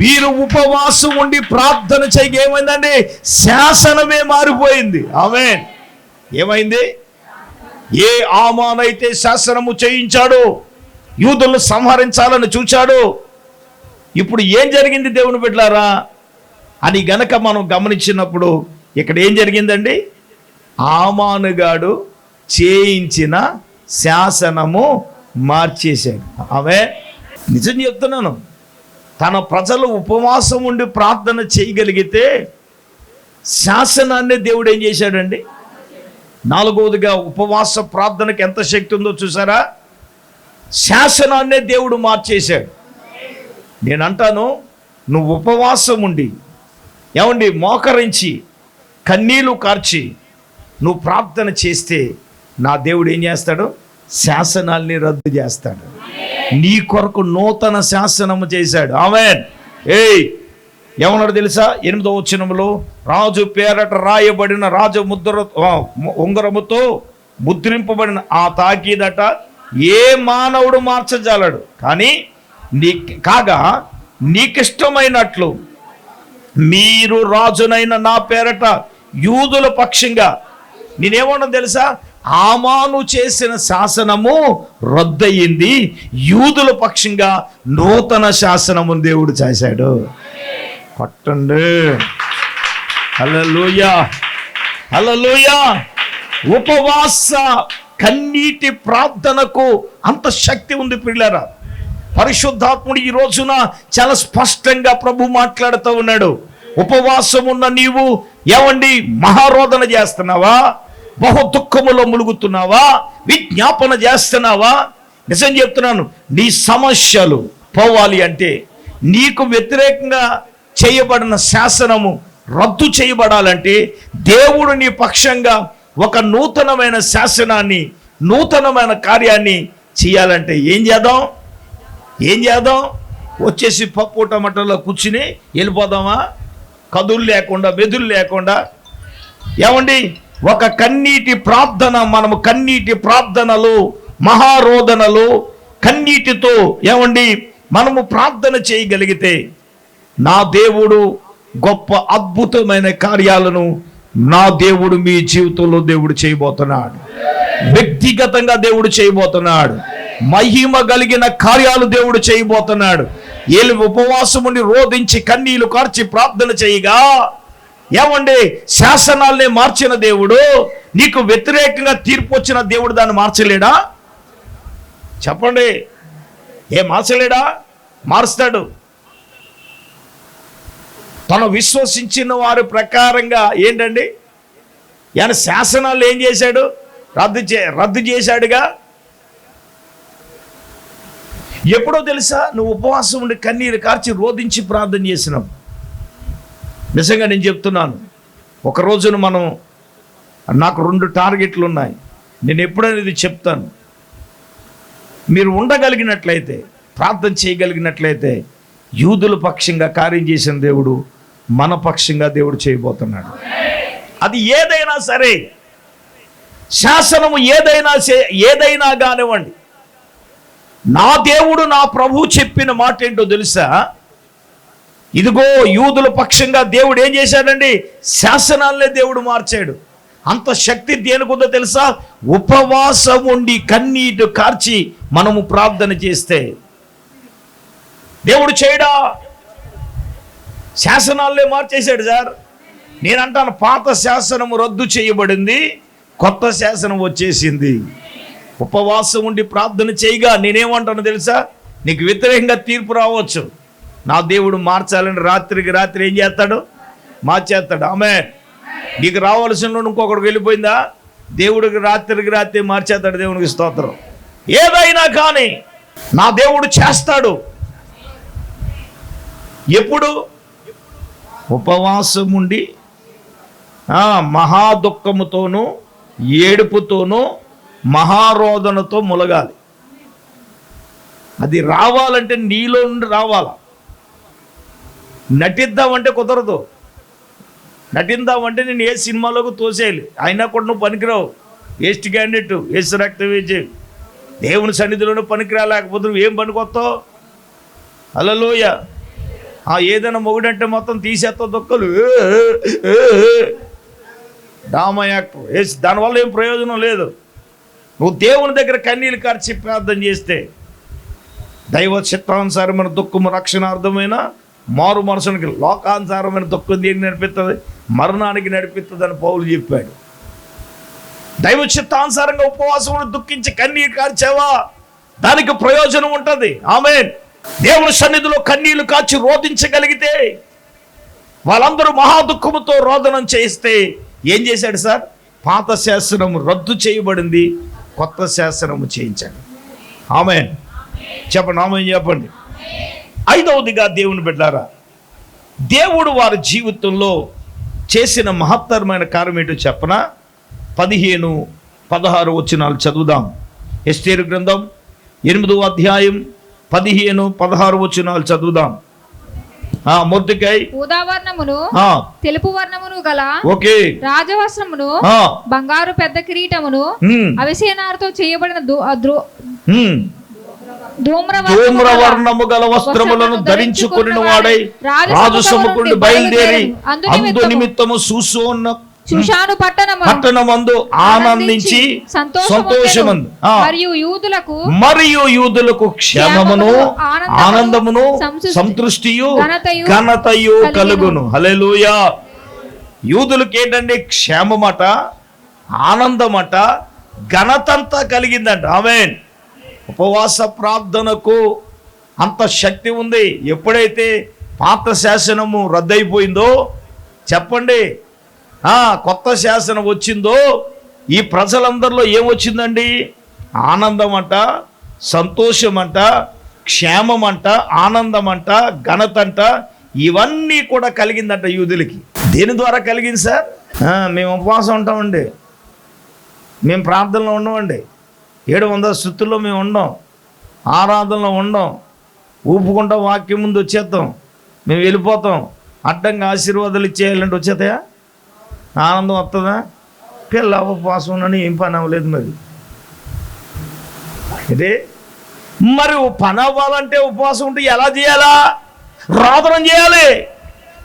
Speaker 2: వీరు ఉపవాసం ఉండి ప్రార్థన చేయగా ఏమైందండి, శాసనమే మారిపోయింది. ఆమేన్. ఏమైంది? ఏ ఆమానైతే శాసనము చేయించాడో, యూదులను సంహరించాలని చూచాడు, ఇప్పుడు ఏం జరిగింది దేవుని బిడ్డలారా అని గనక మనం గమనించినప్పుడు ఇక్కడ ఏం జరిగిందండి, ఆమానుగాడు చేయించిన శాసనము మార్చేశాడు. ఆమె నిజం చెప్తున్నాను, తన ప్రజలు ఉపవాసం ఉండి ప్రార్థన చేయగలిగితే శాసనాన్ని దేవుడు ఏం చేశాడండి. నాలుగవదిగా ఉపవాస ప్రార్థనకి ఎంత శక్తి ఉందో చూసారా, శాసనాన్నే దేవుడు మార్చేశాడు. నేను అంటాను, నువ్వు ఉపవాసం ఉండి ఏమండి మోకరించి కన్నీళ్లు కార్చి నువ్వు ప్రార్థన చేస్తే నా దేవుడు ఏం చేస్తాడు, శాసనాల్ని రద్దు చేస్తాడు. నీ కొరకు నూతన శాసనము చేశాడు. ఆమేన్. ఏమన్నాడు తెలుసా, 8వ వచనంలో రాజు పేరట రాయబడిన రాజు ఉంగరముతో ముద్రింపబడిన ఆ తాకీదట ఏ మానవుడు మార్చజాలడు. కానీ కాగా నీకిష్టమైనట్లు మీరు రాజునైన నా పేరట యూదుల పక్షంగా. నేనేమన్నా తెలుసా, ఆమాను చేసిన శాసనము రద్దయింది, యూదుల పక్షంగా నూతన శాసనము దేవుడు చేశాడు. పట్టండి. హల్లెలూయా, హల్లెలూయా. ఉపవాస కన్నీటి ప్రార్థనకు అంత శక్తి ఉంది పిల్లరా. పరిశుద్ధాత్ముడు ఈ రోజున చాలా స్పష్టంగా ప్రభు మాట్లాడుతూ ఉన్నాడు. ఉపవాసం ఉన్న నీవు ఏమండి మహారోదన చేస్తున్నావా, బహు దుఃఖములో ములుగుతున్నావా, విజ్ఞాపన చేస్తున్నావా? నిజం చెప్తున్నాను, నీ సమస్యలు పోవాలి అంటే, నీకు వ్యతిరేకంగా చేయబడిన శాసనము రద్దు చేయబడాలంటే, దేవుడు నీ పక్షంగా ఒక నూతనమైన శాసనాన్ని, నూతనమైన కార్యాన్ని చేయాలంటే ఏం చేద్దాం? వచ్చేసి పప్పు టమాటాలో కూర్చుని వెళ్ళిపోదామా? కదులు లేకుండా, మెదులు లేకుండా. ఏమండి, ఒక కన్నీటి ప్రార్థన, మనము కన్నీటి ప్రార్థనలు, మహారోదనలు, కన్నీటితో ఏమండి మనము ప్రార్థన చేయగలిగితే నా దేవుడు గొప్ప అద్భుతమైన కార్యాలను నా దేవుడు మీ జీవితంలో దేవుడు చేయబోతున్నాడు. వ్యక్తిగతంగా దేవుడు చేయబోతున్నాడు. మహిమ కలిగిన కార్యాలు దేవుడు చేయబోతున్నాడు. ఏళ్ళు ఉపవాసం ఉండి రోధించి కన్నీళ్లు కార్చి ప్రార్థన చేయగా ఏమండి శాసనాల్ని మార్చిన దేవుడు, నీకు వ్యతిరేకంగా తీర్పు వచ్చిన దేవుడు దాన్ని మార్చలేడా? చెప్పండి, మార్చలేడా? మారుస్తాడు. తను విశ్వసించిన వారి ప్రకారంగా ఏంటండి, ఆయన శాసనాలు ఏం చేశాడు? రద్దు చేశాడుగా. ఎప్పుడో తెలుసా, నువ్వు ఉపవాసం ఉండి కన్నీరు కార్చి రోధించి ప్రార్థన చేసినావు. నిజంగా నేను చెప్తున్నాను, ఒక రోజున నాకు 2 టార్గెట్లు ఉన్నాయి. నేను ఎప్పుడైనా ఇది చెప్తాను. మీరు ఉండగలిగినట్లయితే, ప్రార్థన చేయగలిగినట్లయితే, యూదుల పక్షంగా కార్యం చేసిన దేవుడు మన పక్షంగా దేవుడు చేయబోతున్నాడు. అది ఏదైనా సరే, శాసనము ఏదైనా కానివ్వండి. నా దేవుడు, నా ప్రభు చెప్పిన మాట ఏంటో తెలుసా? ఇదిగో యూదుల పక్షంగా దేవుడు ఏం చేశాడండి, శాసనాలనే దేవుడు మార్చాడు. అంత శక్తి దేనికుందో తెలుసా? ఉపవాసం ఉండి కన్నీటి కార్చి మనము ప్రార్థన చేస్తే దేవుడు చేయడా? శాసనాలనే మార్చేశాడు సార్. నేనంటాను, పాత శాసనము రద్దు చేయబడింది, కొత్త శాసనం వచ్చేసింది. ఉపవాసం ఉండి ప్రార్థన చేయగా నేనేమంటాను తెలుసా? నీకు వ్యతిరేకంగా తీర్పు రావచ్చు,
Speaker 1: నా దేవుడు మార్చాలని రాత్రికి రాత్రి ఏం చేస్తాడు? మార్చేస్తాడు. ఆమె నీకు రావాల్సిన ఇంకొకడికి వెళ్ళిపోయిందా? దేవుడికి రాత్రికి రాత్రి మార్చేస్తాడు. దేవునికి స్తోత్రం. ఏదైనా కానీ నా దేవుడు చేస్తాడు. ఎప్పుడు? ఉపవాసం ఉండి మహా దుఃఖముతోనూ ఏడుపుతోనూ మహారోదనతో ములగాలి. అది రావాలంటే నీలో నుండి రావాల. నటిద్దామంటే కుదరదు. నటిద్దామంటే నేను ఏ సినిమాలోకి తోసేయాలి. అయినా కూడా నువ్వు పనికిరావు. వేస్ట్ క్యాండిడేట్, వేస్ట్ రక్తం వేసి దేవుని సన్నిధిలోనూ పనికిరా. లేకపోతే నువ్వు ఏం పనికొస్తావు? హల్లెలూయ. ఏదైనా మొగుడంటే మొత్తం తీసేస్తావు దొక్కలు. డ్రామా యాక్టర్ వేసి దానివల్ల ఏం ప్రయోజనం లేదు. నువ్వు దేవుని దగ్గర కన్నీళ్ళు కార్చి ప్రార్థన చేస్తే దైవ చిత్తానుసారమైన దుఃఖము రక్షణార్థమైన మారు మనసునికి, లోకానుసారమైన దుఃఖం దేనికి నడిపిస్తుంది? మరణానికి నడిపిస్తుంది అని పౌలు చెప్పాడు. దైవ చిత్తానుసారంగా ఉపవాసం దుఃఖించి కన్నీరు కార్చావా, దానికి ప్రయోజనం ఉంటుంది. ఆమేన్. దేవుని సన్నిధిలో కన్నీళ్లు కాచి రోధించగలిగితే, వాళ్ళందరూ మహా దుఃఖముతో రోదనం చేయిస్తే ఏం చేశాడు సార్? పాత శాసనము రద్దు చేయబడింది, కొత్త శాసనము చేయించాడు. ఆమేన్ చెప్పండి. ఆమేన్ చెప్పండి. ఐదవదిగా దేవుని బిడ్డలారా, దేవుడు వారి జీవితంలో చేసిన మహత్తరమైన కార్యం ఏంటో చెప్పనా? 15-16 వచనాలు చదువుదాం. ఎస్తేరు గ్రంథం 8వ అధ్యాయం 15-16 వచనాలు చదువుదాం. మొర్దెకై
Speaker 3: ఊదావర్ణమును తెలుపు వర్ణమును గల
Speaker 1: ఓకే
Speaker 3: రాజవస్త్రమును బంగారు పెద్ద కిరీటమును అవిసేనారతో చేయబడిన
Speaker 1: ధూమ్రవర్ణము గల వస్త్రములను ధరించుకుని వాడై రాజు సముఖుడు బయలుదేరి అందు నిమిత్తము
Speaker 3: షూషాను
Speaker 1: పట్టణమందు ఆనందించి సంతోషమందు మరియు యూదులకు క్షేమమును ఆనందమును సంతృష్టియు ఘనతయు కలుగును. హల్లెలూయా. యూదులకు ఏంటంటే క్షేమమట, ఆనందమట, ఘనతంతా కలిగిందంట. ఆమేన్. ఉపవాస ప్రార్థనకు అంత శక్తి ఉంది. ఎప్పుడైతే పాత శాసనము రద్దయిపోయిందో చెప్పండి, కొత్త శాసనం వచ్చిందో ఈ ప్రజలందరిలో ఏమొచ్చిందండి? ఆనందం అంట, సంతోషం అంట, క్షేమం అంట, ఆనందం అంట, ఘనత అంట, ఇవన్నీ కూడా కలిగిందంట యూదులకి. దేని ద్వారా కలిగింది సార్? మేము ఉపవాసం ఉంటామండి, మేము ప్రార్థనలో ఉండమండి, 700 స్తుతుల్లో మేము ఉండం, ఆరాధనలో ఉండం, ఊపుకుంటాం, వాక్యం ముందు వచ్చేస్తాం, మేము వెళ్ళిపోతాం, అడ్డంగా ఆశీర్వాదాలు ఇచ్చేయాలంటే వచ్చేతాయా? ఆనందం వస్తుందా? పిల్ల ఉపవాసం ఉన్నాను, ఏం పని అవ్వలేదు. మరి పని అవ్వాలంటే ఉపవాసం ఉంటే ఎలా చేయాలా? ప్రార్థన చేయాలి,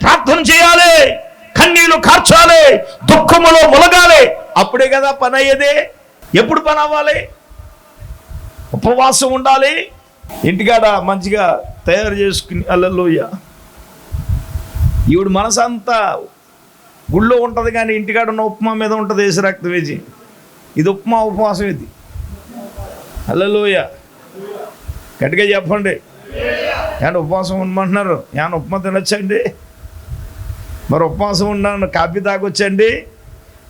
Speaker 1: ప్రార్థన చేయాలి, కన్నీళ్లు కార్చాలి, దుఃఖములో ములగాలి. అప్పుడే కదా పని అయ్యేది. ఎప్పుడు పని అవ్వాలి? ఉపవాసం ఉండాలి. ఇంటికాడ మంచిగా తయారు చేసుకుని హల్లెలూయా. ఈవిడ మనసంతా గుళ్ళో ఉంటుంది కానీ ఇంటికాడ ఉన్న ఉప్మా మీద ఉంటుంది వేసి రక్తం వేసి. ఇది ఉప్మా ఉపవాసం. ఇది హల్లెలూయా. గట్టిగా చెప్పండి. ఏమన్నా ఉపవాసం ఉండమంటున్నారు? ఏమన్నా ఉప్మా తినొచ్చండి? మరి ఉపవాసం ఉన్నాను కాఫీ తాగొచ్చండి?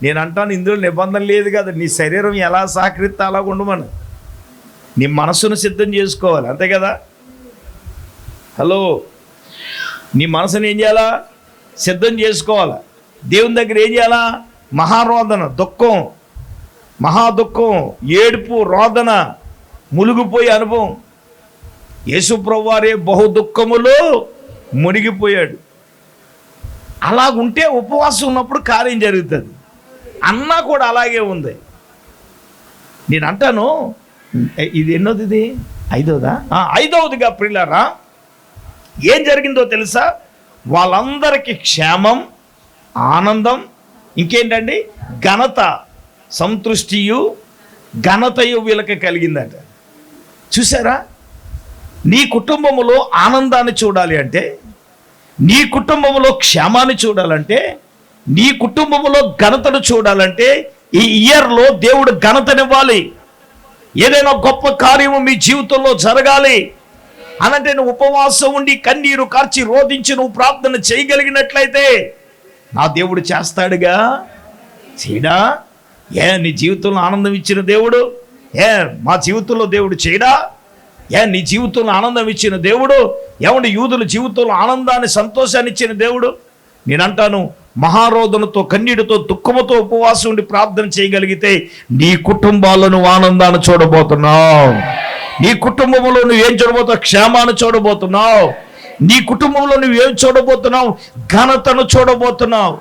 Speaker 1: నేను అంటాను ఇందులో నిబంధన లేదు కదా. నీ శరీరం ఎలా సహకరిస్తే అలా ఉండమని నీ మనసును సిద్ధం చేసుకోవాలి, అంతే కదా. హలో, నీ మనసుని ఏం చేయాలా? సిద్ధం చేసుకోవాలి. దేవుని దగ్గర ఏం చేయాలా? మహారోదన, దుఃఖం, మహా దుఃఖం, ఏడుపు, రోదన, మునిగిపోయే అనుభవం. యేసు ప్రభువారే బహు దుఃఖములో మునిగిపోయాడు. అలాగుంటే ఉపవాసం ఉన్నప్పుడు కార్యం జరుగుతుంది. అన్నా కూడా అలాగే ఉంది. నేను అంటాను, ఇది ఎన్నోది? ఇది ఐదవదా? ఐదవదిగా ప్రియులారా, ఏం జరిగిందో తెలుసా? వాళ్ళందరికీ క్షేమం, ఆనందం, ఇంకేంటండి? ఘనత, సంతృష్టియు ఘనతయు వీళ్ళకి కలిగిందట. చూసారా? నీ కుటుంబములో ఆనందాన్ని చూడాలి అంటే, నీ కుటుంబంలో క్షేమాన్ని చూడాలంటే, నీ కుటుంబంలో ఘనతను చూడాలంటే ఈ ఇయర్లో దేవుడు ఘనతనివ్వాలి. ఏదైనా గొప్ప కార్యము మీ జీవితంలో జరగాలి.
Speaker 2: అనంటే నువ్వు ఉపవాసం ఉండి కన్నీరు కార్చి రోధించి నువ్వు ప్రార్థన చేయగలిగినట్లయితే నా దేవుడు చేస్తాడుగా. చేయడా? నీ జీవితంలో ఆనందం ఇచ్చిన దేవుడు మా జీవితంలో దేవుడు చేయడా? నీ జీవితంలో ఆనందం ఇచ్చిన దేవుడు ఏమంటే యూదుల జీవితంలో ఆనందాన్ని సంతోషాన్ని ఇచ్చిన దేవుడు. నేనంటాను, మహారోదనతో కన్నీటితో దుఃఖముతో ఉపవాసం ఉండి ప్రార్థన చేయగలిగితే నీ కుటుంబాల్లో నువ్వు ఆనందాన్ని చూడబోతున్నావు. నీ కుటుంబంలో నువ్వేం చూడబోతున్నావు? క్షేమాన్ని చూడబోతున్నావు. నీ కుటుంబంలో నువ్వేం చూడబోతున్నావు? ఘనతను చూడబోతున్నావు.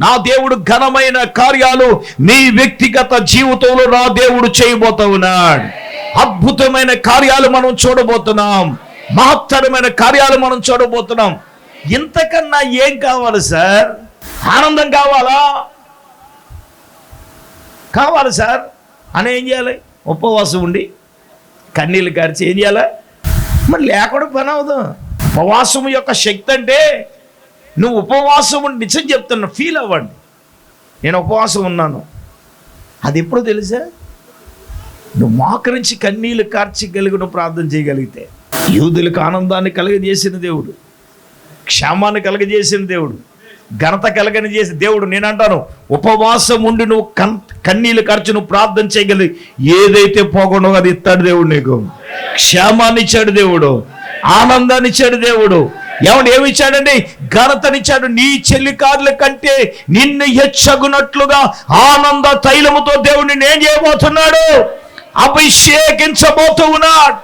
Speaker 2: నా దేవుడు ఘనమైన కార్యాలు నీ వ్యక్తిగత జీవితంలో నా దేవుడు చేయబోతూ ఉన్నాడు. అద్భుతమైన కార్యాలు మనం చూడబోతున్నాం. మహత్తరమైన కార్యాలు మనం చూడబోతున్నాం. ఇంతకన్నా ఏం కావాలి సార్? ఆనందం కావాలా? కావాలి సార్ అని ఏం చేయాలి? ఉపవాసం ఉండి కన్నీళ్ళు కార్చి ఏం చేయాలి? మరి లేకుండా పని అవదు. ఉపవాసం యొక్క శక్తి అంటే నువ్వు ఉపవాసం ఉండి నిజం చెప్తున్నా, ఫీల్ అవ్వండి. నేను ఉపవాసం ఉన్నాను, అది ఎప్పుడో తెలుసా? నువ్వు మోకరించి కన్నీళ్ళు కార్చగలిగి నువ్వు ప్రార్థన చేయగలిగితే. యూదులకు ఆనందాన్ని కలగజేసిన దేవుడు, క్షేమాన్ని కలగజేసిన దేవుడు, ఘనత కలగని చేసిన దేవుడు. నేనంటాను, ఉపవాసం ఉండి నువ్వు కన్నీళ్ళు ఖర్చు నువ్వు ప్రార్థన చేయగలిగి ఏదైతే పోకుండా అది ఇస్తాడు దేవుడు. నీకు క్షేమాన్ని ఇచ్చాడు దేవుడు, ఆనందాన్ని ఇచ్చాడు దేవుడు. ఏమి ఇచ్చాడండి? ఘనతనిచ్చాడు. నీ చెల్లికారుల కంటే నిన్ను హెచ్చగునట్లుగా ఆనంద తైలముతో దేవుడిని నేను చేయబోతున్నాడు, అభిషేకించబోతూ ఉన్నాడు.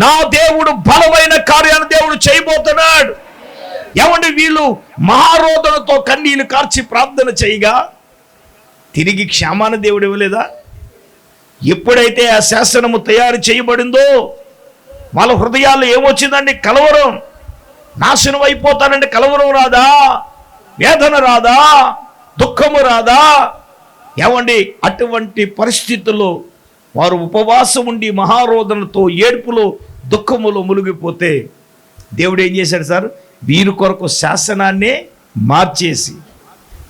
Speaker 2: నా దేవుడు బలమైన కార్యాన్ని దేవుడు చేయబోతున్నాడు. ఏమండి, వీళ్ళు మహారోదనతో కన్నీళ్లు కార్చి ప్రార్థన చేయగా తిరిగి క్షేమాన్ని దేవుడు ఇవ్వలేదా? ఎప్పుడైతే ఆ శాసనము తయారు చేయబడిందో వాళ్ళ హృదయాల్లో ఏమొచ్చిందండి? కలవరం. నాశనం అయిపోతానంటే కలవరం రాదా? వేదన రాదా? దుఃఖము రాదా? ఏమండి, అటువంటి పరిస్థితుల్లో వారు ఉపవాసం ఉండి మహారోదనతో ఏడుపులో దుఃఖములో మునిగిపోతే దేవుడు ఏం చేశాడు సార్? వీరి కొరకు శాసనాన్నే మార్చేసి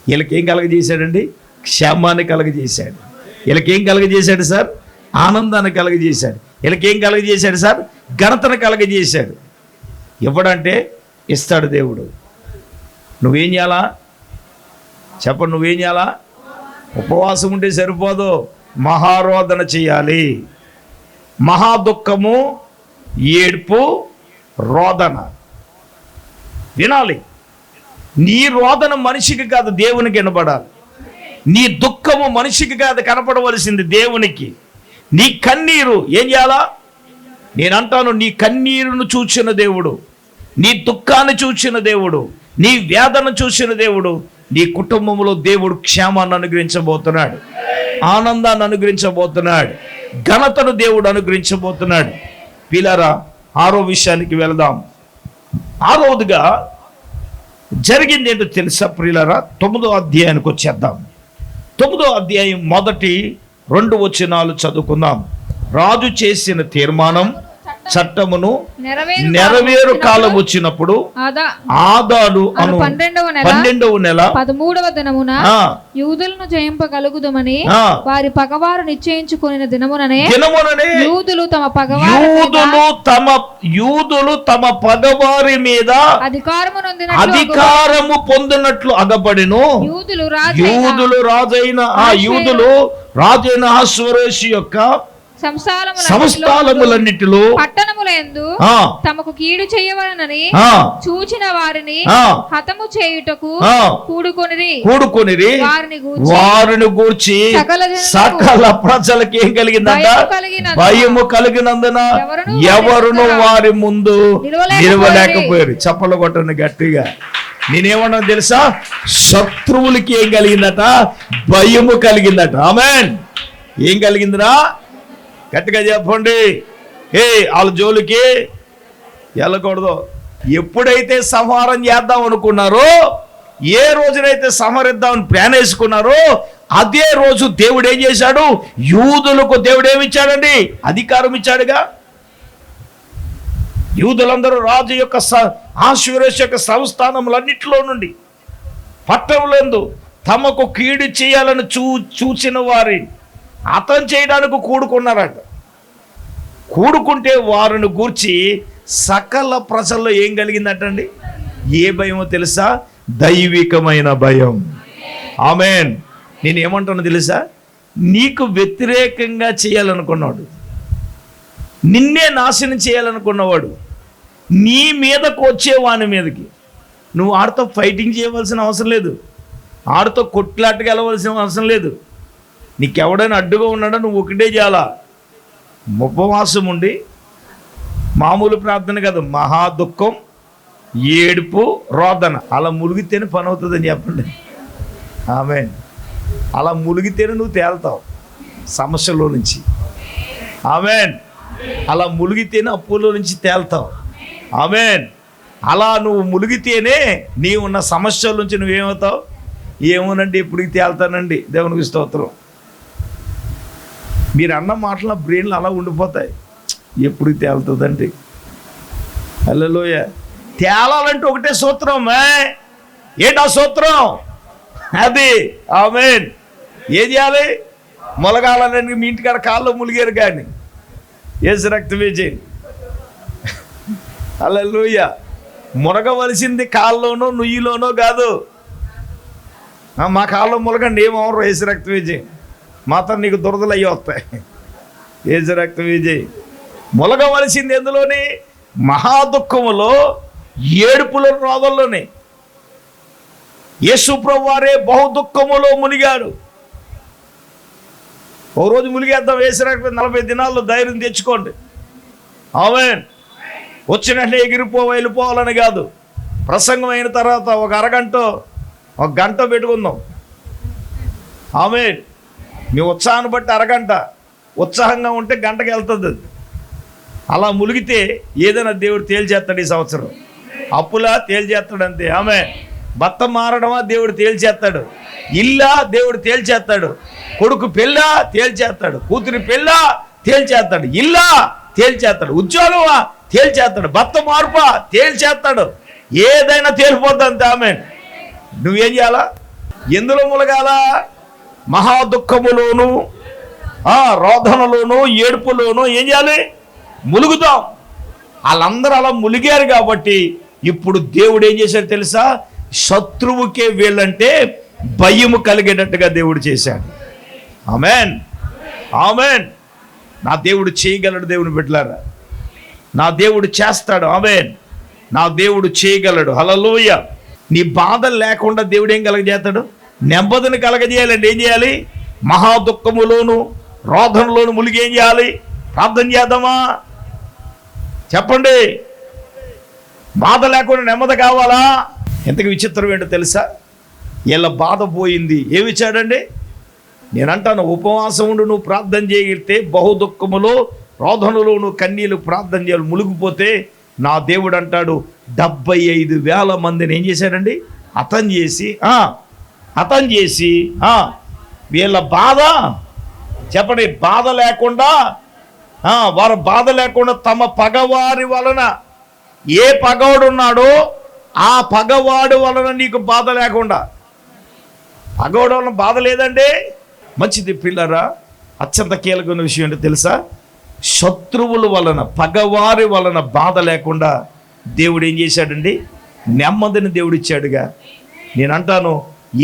Speaker 2: వీళ్ళకేం కలగజేశాడండి? క్షేమాన్ని కలగజేశాడు. వీళ్ళకేం కలగజేశాడు సార్? ఆనందాన్ని కలగజేశాడు. వీళ్ళకేం కలగజేశాడు సార్? ఘనతను కలగజేశాడు. ఇవ్వడంటే ఇస్తాడు దేవుడు. నువ్వేం చేయాలా చెప్పండి? నువ్వేం చేయాలా? ఉపవాసం ఉంటే సరిపోదు, మహారోదన చేయాలి. మహాదుఃఖము, ఏడ్పు, రోదన వినాలి. నీ రోదన మనిషికి కాదు, దేవునికి వినబడాలి. నీ దుఃఖము మనిషికి కాదు కనపడవలసింది, దేవునికి. నీ కన్నీరు ఏం చేయాలా? నేనంటాను, నీ కన్నీరును చూచిన దేవుడు, నీ దుఃఖాన్ని చూసిన దేవుడు, నీ వేదన చూసిన దేవుడు నీ కుటుంబంలో దేవుడు క్షేమాన్ని అనుగ్రహించబోతున్నాడు, ఆనందాన్ని అనుగ్రహించబోతున్నాడు, ఘనతను దేవుడు అనుగ్రహించబోతున్నాడు. పిల్లరా, 6వ విషయానికి వెళదాం. 6వదిగా జరిగింది ఏంటో తెలుసా ప్రియులారా? 9వ అధ్యాయానికి వచ్చేద్దాం. 9వ అధ్యాయం మొదటి 2 వచనాలు చదువుకుందాం. రాజు చేసిన తీర్మానం చట్టమును నెరవేరు కాలం వచ్చినప్పుడు ఆదాడు అను 12వ నెల
Speaker 3: 13వ దినమున యూదులను జయింపగలుగుదమని వారి పగవారు నిశ్చయించుకున్న దినముననే యూదులు తమ పగవారి మీద
Speaker 2: అధికారము పొందినట్లు అగబడెను. యూదులు రాజైన అహష్వేరోషు యొక్క సంస్థానములన్నిటిలో
Speaker 3: పట్టణములందు తమకు కీడు చేయవలనని చూచిన వారిని హతము చేయుటకు కూడుకొనిరి.
Speaker 2: వారిని గూర్చి సకల ప్రజలకు ఏం కలిగిందంట? భయము కలిగినందున ఎవరును వారి ముందు నిలవలేకపోయారు. చప్పలు కొట్టండి గట్టిగా. నేనేమన్నా తెలుసా? శత్రువులకి ఏం కలిగిందట? భయము కలిగిందట. ఆమేన్. ఏం కలిగిందిరా? గట్టిగా చెప్పండి. వాళ్ళ జోలికి వెళ్ళకూడదు. ఎప్పుడైతే సంహారం చేద్దాం అనుకున్నారో, ఏ రోజునైతే సంహరిద్దామని ప్లాన్ వేసుకున్నారో, అదే రోజు దేవుడు ఏం చేశాడు? యూదులకు దేవుడు ఏమిచ్చాడండి? అధికారం ఇచ్చాడుగా. యూదులందరూ రాజు యొక్క అహష్వేరోషు యొక్క సంస్థానములన్నిటిలో నుండి పట్టణములందు తమకు కీడు చేయాలని చూచిన వారి అతను చేయడానికి కూడుకున్నారట. కూడుకుంటే వారిని గూర్చి
Speaker 1: సకల ప్రజల్లో ఏం కలిగిందటండి? ఏ భయమో తెలుసా? దైవికమైన భయం. ఆమేన్. నేను ఏమంటానో తెలుసా? నీకు వ్యతిరేకంగా చేయాలనుకున్నాడు, నిన్నే నాశనం చేయాలనుకున్నవాడు నీ మీదకు వచ్చేవాని మీదకి నువ్వు ఆడితో ఫైటింగ్ చేయవలసిన అవసరం లేదు, ఆడితో కొట్లాటకి వెళ్ళవలసిన అవసరం లేదు. నీకెవడైనా అడ్డుగా ఉన్నాడో నువ్వు ఒకటే చాలా ఉపవాసం ఉండి, మామూలు ప్రార్థన కాదు, మహా దుఃఖం, ఏడుపు, రోదన, అలా ములిగితేనే పని అవుతుందని చెప్పండి. ఆమేన్. అలా ములిగితేనే నువ్వు తేలుతావు సమస్యలో నుంచి. ఆమేన్. అలా ములిగితేనే అప్పులో నుంచి తేలుతావు. ఆమేన్. అలా నువ్వు ములిగితేనే నీ ఉన్న సమస్యల నుంచి నువ్వేమవుతావు? ఏమోనండి ఎప్పటికి తేలుతానండి. దేవునికి స్తోత్రం. మీరు అన్న మాటల బ్రెయిన్లు అలా ఉండిపోతాయి. ఎప్పటికి తేలుతుందండి. హల్లెలూయా. తేలాలంటే ఒకటే సూత్రం. ఏంటా సూత్రం? అది. ఆమేన్. ఏం చేయాలి? మొలగాలని మీ ఇంటికాడ కాళ్ళు ములిగారు కానీ యేసు రక్తమే చేయి. హల్లెలూయా. మునగవలసింది కాళ్ళలోనో నుయ్యిలోనో కాదు. మా కాళ్ళు ములగండి, ఏమవరు, యేసు రక్తమే చేయి. మాత్రం నీకు దురదలు అయ్యి వస్తాయి. యేసు రక్తమే చేయి. ములగవలసింది ఎందులోని? మహాదుఃఖములో, ఏడుపుల రోదల్లోనే. యేసు ప్రభువారే బహు దుఃఖములో మునిగాడు. ఓ రోజు మునిగేద్దాం, యేసు రక్తం 40 దినాల్లో ధైర్యం తెచ్చుకోండి. ఆమేన్. వచ్చినట్లే వెళ్ళిపోవాలని కాదు. ప్రసంగం అయిన తర్వాత ఒక అరగంట, ఒక గంట పెట్టుకుందాం. ఆమేన్. మీ ఉత్సాహాన్ని బట్టి అరగంట, ఉత్సాహంగా ఉంటే గంటకి వెళ్తుంది. అలా ములిగితే ఏదైనా దేవుడు తేల్చేస్తాడు. ఈ సంవత్సరం అప్పులా తేల్చేస్తాడు అంతే. ఆమె భర్త మారడమా దేవుడు తేల్చేస్తాడు. ఇల్లా దేవుడు తేల్చేస్తాడు. కొడుకు పెళ్ళా తేల్చేస్తాడు. కూతురి పెళ్ళా తేల్చేస్తాడు. ఇల్లా తేల్చేస్తాడు. ఉద్యోగమా తేల్చేస్తాడు. భర్త మార్పా తేల్చేస్తాడు. ఏదైనా తేలిపోద్ది అంతే. ఆమె నువ్వేం చేయాలా? ఎందులో ములగాల? మహా దుఃఖములోను, రోదనలోను, ఏడుపులోను ఏం చేయాలి? ములుగుతాం. వాళ్ళందరూ అలా ములిగారు కాబట్టి ఇప్పుడు దేవుడు ఏం చేశాడు తెలుసా? శత్రువుకే వీళ్ళంటే భయము కలిగేటట్టుగా దేవుడు చేశాడు. ఆమేన్. ఆమేన్. నా దేవుడు చేయగలడు. దేవుని బిడ్డలారా, నా దేవుడు చేస్తాడు. ఆమేన్. నా దేవుడు చేయగలడు. హల్లెలూయా. నీ బాధ లేకుండా దేవుడు ఏం కలగజేస్తాడు? నెమ్మదిని కలగజేయాలండి. ఏం చేయాలి? మహా దుఃఖములోను, రోదనలోను ములిగి ఏం చేయాలి? ప్రార్థన చేద్దామా? చెప్పండి. బాధ లేకుండా నెమ్మది కావాలా? ఎంతకు విచిత్రం ఏంటో తెలుసా? వీళ్ళ బాధ పోయింది. ఏమి ఇచ్చాడండి? నేనంటాను, ఉపవాసం ఉండి నువ్వు ప్రార్థన చేయగలిగితే, బహు దుఃఖములో, రోదనలో నువ్వు కన్నీళ్ళు ప్రార్థన చేయాలి. ములిగిపోతే నా దేవుడు అంటాడు 75,000 మందిని ఏం చేశాడండి? హతం చేసి వీళ్ళ బాధ చెప్పండి, బాధ లేకుండా, వారు బాధ లేకుండా తమ పగవారి వలన, ఏ పగవాడు ఉన్నాడో ఆ పగవాడు వలన నీకు బాధ లేకుండా. పగవాడు వలన బాధ లేదండి. మంచిది పిల్లరా. అత్యంత కీలకమైన విషయం ఏంటో తెలుసా? శత్రువుల వలన, పగవారి వలన బాధ లేకుండా దేవుడు ఏం చేశాడండి? నెమ్మదిని దేవుడు ఇచ్చాడుగా. నేనంటాను,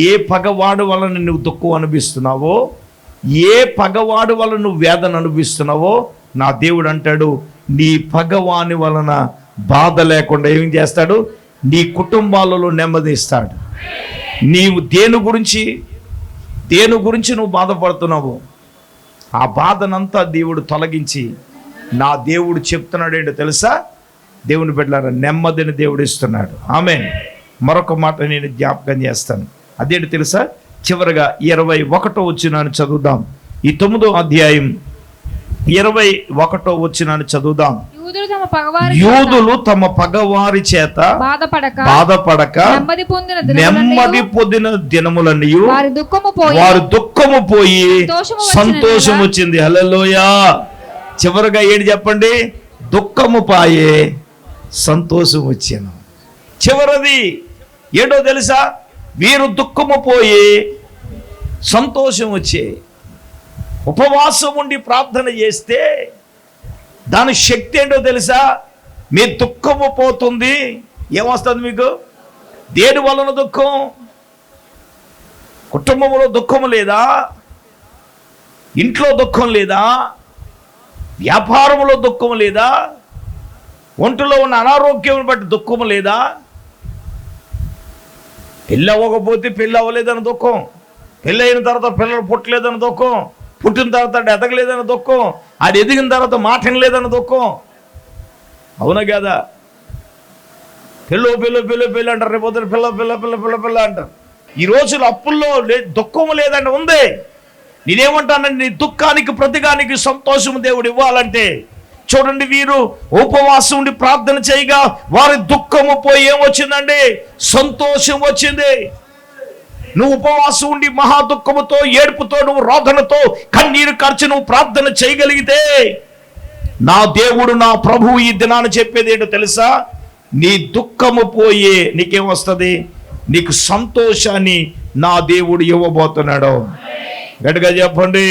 Speaker 1: ఏ పగవాడు వలన నువ్వు దుఃఖం అనిపిస్తున్నావో, ఏ పగవాడు వలన నువ్వు వేదన అనుభవిస్తున్నావో, నా దేవుడు అంటాడు నీ పగవాని వలన బాధ లేకుండా ఏం చేస్తాడు? నీ కుటుంబాలలో నెమ్మది ఇస్తాడు. నీవు దేని గురించి నువ్వు బాధపడుతున్నావు, ఆ బాధనంతా దేవుడు తొలగించి, నా దేవుడు చెప్తున్నాడు ఏంటో తెలుసా? దేవుని బిడ్డలారా, నెమ్మదిని దేవుడు ఇస్తున్నాడు. ఆమేన్. మరొక మాట నేను జ్ఞాపకం చేస్తాను. అదేంటి తెలుసా? చివరగా 21వ వచనాన్ని చదువుదాం. ఈ 9వ అధ్యాయం 21వ వచనాన్ని చదువుదాం. యూదులు తమ పగవారి చేత బాధపడక నెమ్మది పొందిన దినములన్నీ వారి దుఃఖము పోయి సంతోషం వచ్చింది. హల్లెలూయా. చివరగా ఏంటి చెప్పండి? దుఃఖము పాయే సంతోషం వచ్చాను. చివరిది ఏంటో తెలుసా? వీరు దుఃఖము పోయి సంతోషం వచ్చే. ఉపవాసం ఉండి ప్రార్థన చేస్తే దాని శక్తి ఏంటో తెలుసా? మీ దుఃఖము పోతుంది. ఏమొస్తుంది మీకు? దేని వలన దుఃఖం? కుటుంబంలో దుఃఖం లేదా? ఇంట్లో దుఃఖం లేదా? వ్యాపారంలో దుఃఖం లేదా? ఒంటిలో ఉన్న అనారోగ్యం బట్టి దుఃఖం లేదా? పెళ్ళి అవ్వకపోతే పెళ్ళి అవ్వలేదని దుఃఖం, పెళ్ళి అయిన తర్వాత పిల్లలు పుట్టలేదని దుఃఖం, పుట్టిన తర్వాత ఎదగలేదని దుఃఖం, అది ఎదిగిన తర్వాత మాట వినలేదని దుఃఖం. అవునా కదా? పెళ్ళి అంటారు, రేపు పొద్దున పిల్ల అంటారు. ఈ రోజులు అప్పుల్లో దుఃఖం లేదండి, ఉంది. నేనేమంటానండి, నీ దుఃఖానికి ప్రతిగానికి సంతోషం దేవుడు ఇవ్వాలంటే చూడండి, వీరు ఉపవాసం ఉండి ప్రార్థన చేయగా వారి దుఃఖము పోయి ఏమొచ్చిందండి? సంతోషం వచ్చింది. నువ్వు ఉపవాసం ఉండి మహా దుఃఖముతో, ఏడుపుతో, నువ్వు రోదనతో, కన్నీరు కార్చి నువ్వు ప్రార్థన చేయగలిగితే, నా దేవుడు నా ప్రభువు ఈ దినాన్ని చెప్పేది ఏంటో తెలుసా? నీ దుఃఖము పోయే నీకేమొస్తుంది? నీకు సంతోషాన్ని నా దేవుడు ఇవ్వబోతున్నాడు. గట్టిగా చెప్పండి,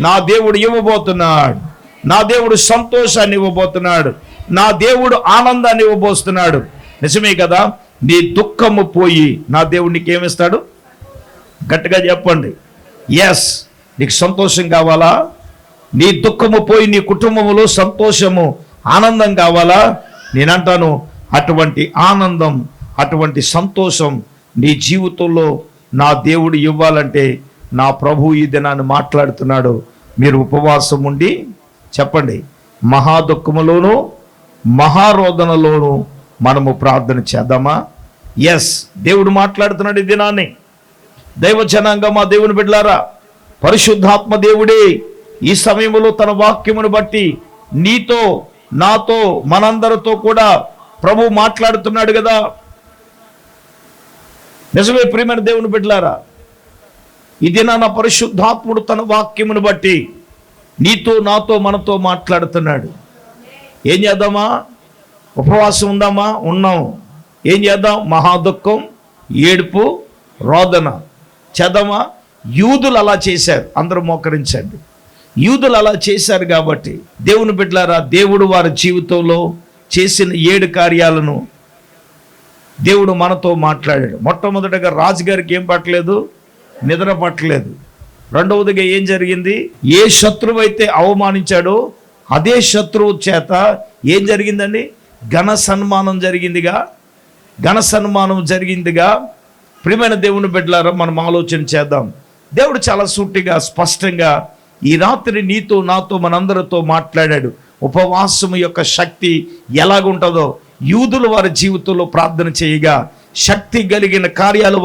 Speaker 1: నా దేవుడు ఇవ్వబోతున్నాడు. నా దేవుడు సంతోషాన్ని ఇవ్వబోతున్నాడు. నా దేవుడు ఆనందాన్ని ఇవ్వబోస్తున్నాడు. నిజమే కదా? నీ దుఃఖము పోయి నా దేవుడు నీకేమిస్తాడు? గట్టిగా చెప్పండి, ఎస్. నీకు సంతోషం కావాలా? నీ దుఃఖము పోయి నీ కుటుంబంలో సంతోషము, ఆనందం కావాలా? నేనంటాను, అటువంటి ఆనందం, అటువంటి సంతోషం నీ జీవితంలో నా దేవుడు ఇవ్వాలంటే నా ప్రభు ఈ దినాన్ని మాట్లాడుతున్నాడు. మీరు ఉపవాసం ఉండి చెప్పండి, మహా దుఃఖములోను మహారోదనలోను మనము ప్రార్థన చేద్దామా? ఎస్, దేవుడు మాట్లాడుతున్నాడు ఈ దినాన్ని. దైవ జనాంగం, మా దేవుని బిడ్డలారా, పరిశుద్ధాత్మ దేవుడే ఈ సమయంలో తన వాక్యమును బట్టి నీతో, నాతో, మనందరితో కూడా ప్రభు మాట్లాడుతున్నాడు కదా. నిజమే ప్రియమైన దేవుని బిడ్డలారా, ఈ దినాన పరిశుద్ధాత్ముడు తన వాక్యమును బట్టి నీతో, నాతో, మనతో మాట్లాడుతున్నాడు. ఏం చేద్దామా? ఉపవాసం ఉందామా? ఉన్నాం. ఏం చేద్దాం? మహాదుఃఖం, ఏడుపు, రోదన చేద్దామా? యూదులు అలా చేశారు. అందరూ మోకరించండి. యూదులు అలా చేశారు కాబట్టి దేవుని బిడ్డలారా, దేవుడు వారి జీవితంలో చేసిన 7 కార్యాలను దేవుడు మనతో మాట్లాడాడు. మొట్టమొదటిగా రాజుగారికి ఏం పట్టలేదు? నిద్ర పట్టలేదు. రెండవదిగా ఏం జరిగింది? ఏ శత్రువు అయితే అవమానించాడో అదే శత్రువు చేత ఏం జరిగిందండి? ఘన సన్మానం జరిగిందిగా. ప్రియమైన దేవుని బిడ్డలారా, మనం ఆలోచన చేద్దాం. దేవుడు చాలా సూటిగా, స్పష్టంగా ఈ రాత్రి నీతో, నాతో, మనందరితో మాట్లాడాడు. ఉపవాసం యొక్క శక్తి ఎలాగుంటుందో, యూదులు వారి జీవితంలో ప్రార్థన చేయగా శక్తి కలిగిన కార్యాలు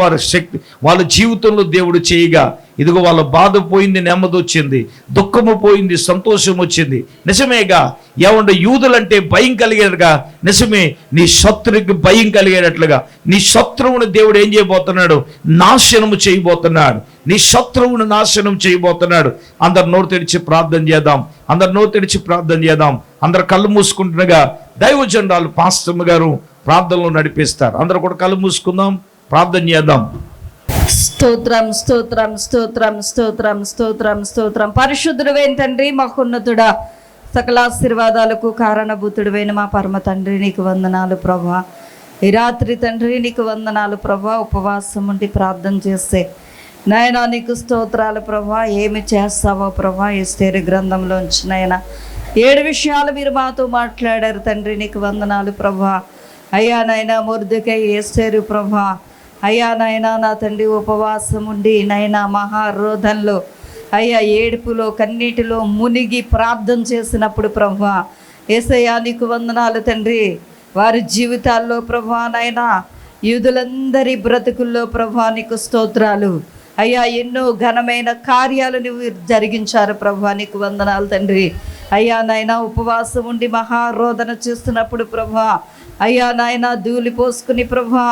Speaker 1: వాళ్ళ జీవితంలో దేవుడు చేయగా, ఇదిగో వాళ్ళ బాధ పోయింది, నెమ్మది వచ్చింది, దుఃఖము పోయింది, సంతోషం వచ్చింది. నిజమేగా? ఏమంటే యూదులంటే భయం కలిగేట్టుగా, నిజమే, నీ శత్రువుకి భయం కలిగేటట్లుగా నీ శత్రువుని దేవుడు ఏం చేయబోతున్నాడు? నాశనము చేయబోతున్నాడు. నీ శత్రువును నాశనం చేయబోతున్నాడు. అందరు నోరు తెరిచి ప్రార్థన చేద్దాం. అందరు కళ్ళు మూసుకుంటుండగా దైవజనురాలు పాస్టర్ గారు ప్రార్థనలో నడిపిస్తారు. అందరూ కూడా కళ్ళు మూసుకుందాం, ప్రార్థన చేద్దాం.
Speaker 4: స్తోత్రం, స్తోత్రం, స్తోత్రం, స్తోత్రం, స్తోత్రం, స్తోత్రం. పరిశుద్ధుడైన తండ్రి, మహోన్నతుడా, సకలాశీర్వాదాలకు కారణభూతుడైన మా పరమ తండ్రి, నీకు వందనాలు ప్రభువా. ఈ రాత్రి తండ్రి నీకు వందనాలు ప్రభువా. ఉపవాసం ఉండి ప్రార్థన చేస్తే నాయనా నీకు స్తోత్రాలు ప్రభువా. ఏమి చేస్తావో ప్రభువా, ఎస్తేరు గ్రంథంలోంచి నాయనా 7 విషయాలు మీరు మాతో మాట్లాడారు తండ్రి, నీకు వందనాలు ప్రభువా. అయ్యా నాయనా మొర్దెకై, ఎస్తేరు ప్రభువా, అయ్యా నాయనా నా తండ్రి ఉపవాసం ఉండి నాయనా మహారోధంలో, అయ్యా ఏడుపులో, కన్నీటిలో మునిగి ప్రార్థన చేసినప్పుడు ప్రభువా, యేసయ్యా నీకు వందనాలు తండ్రి. వారి జీవితాల్లో ప్రభువా నాయనా, యూదులందరి బ్రతుకుల్లో ప్రభువా నీకు స్తోత్రాలు అయ్యా. ఎన్నో ఘనమైన కార్యాలు నువ్వు జరిగించారు ప్రభువా, నీకు వందనాలు తండ్రి. అయ్యా నాయనా ఉపవాసం ఉండి మహారోదన చేస్తున్నప్పుడు ప్రభువా, అయ్యా నాయనా ధూళి పోసుకుని ప్రభువా,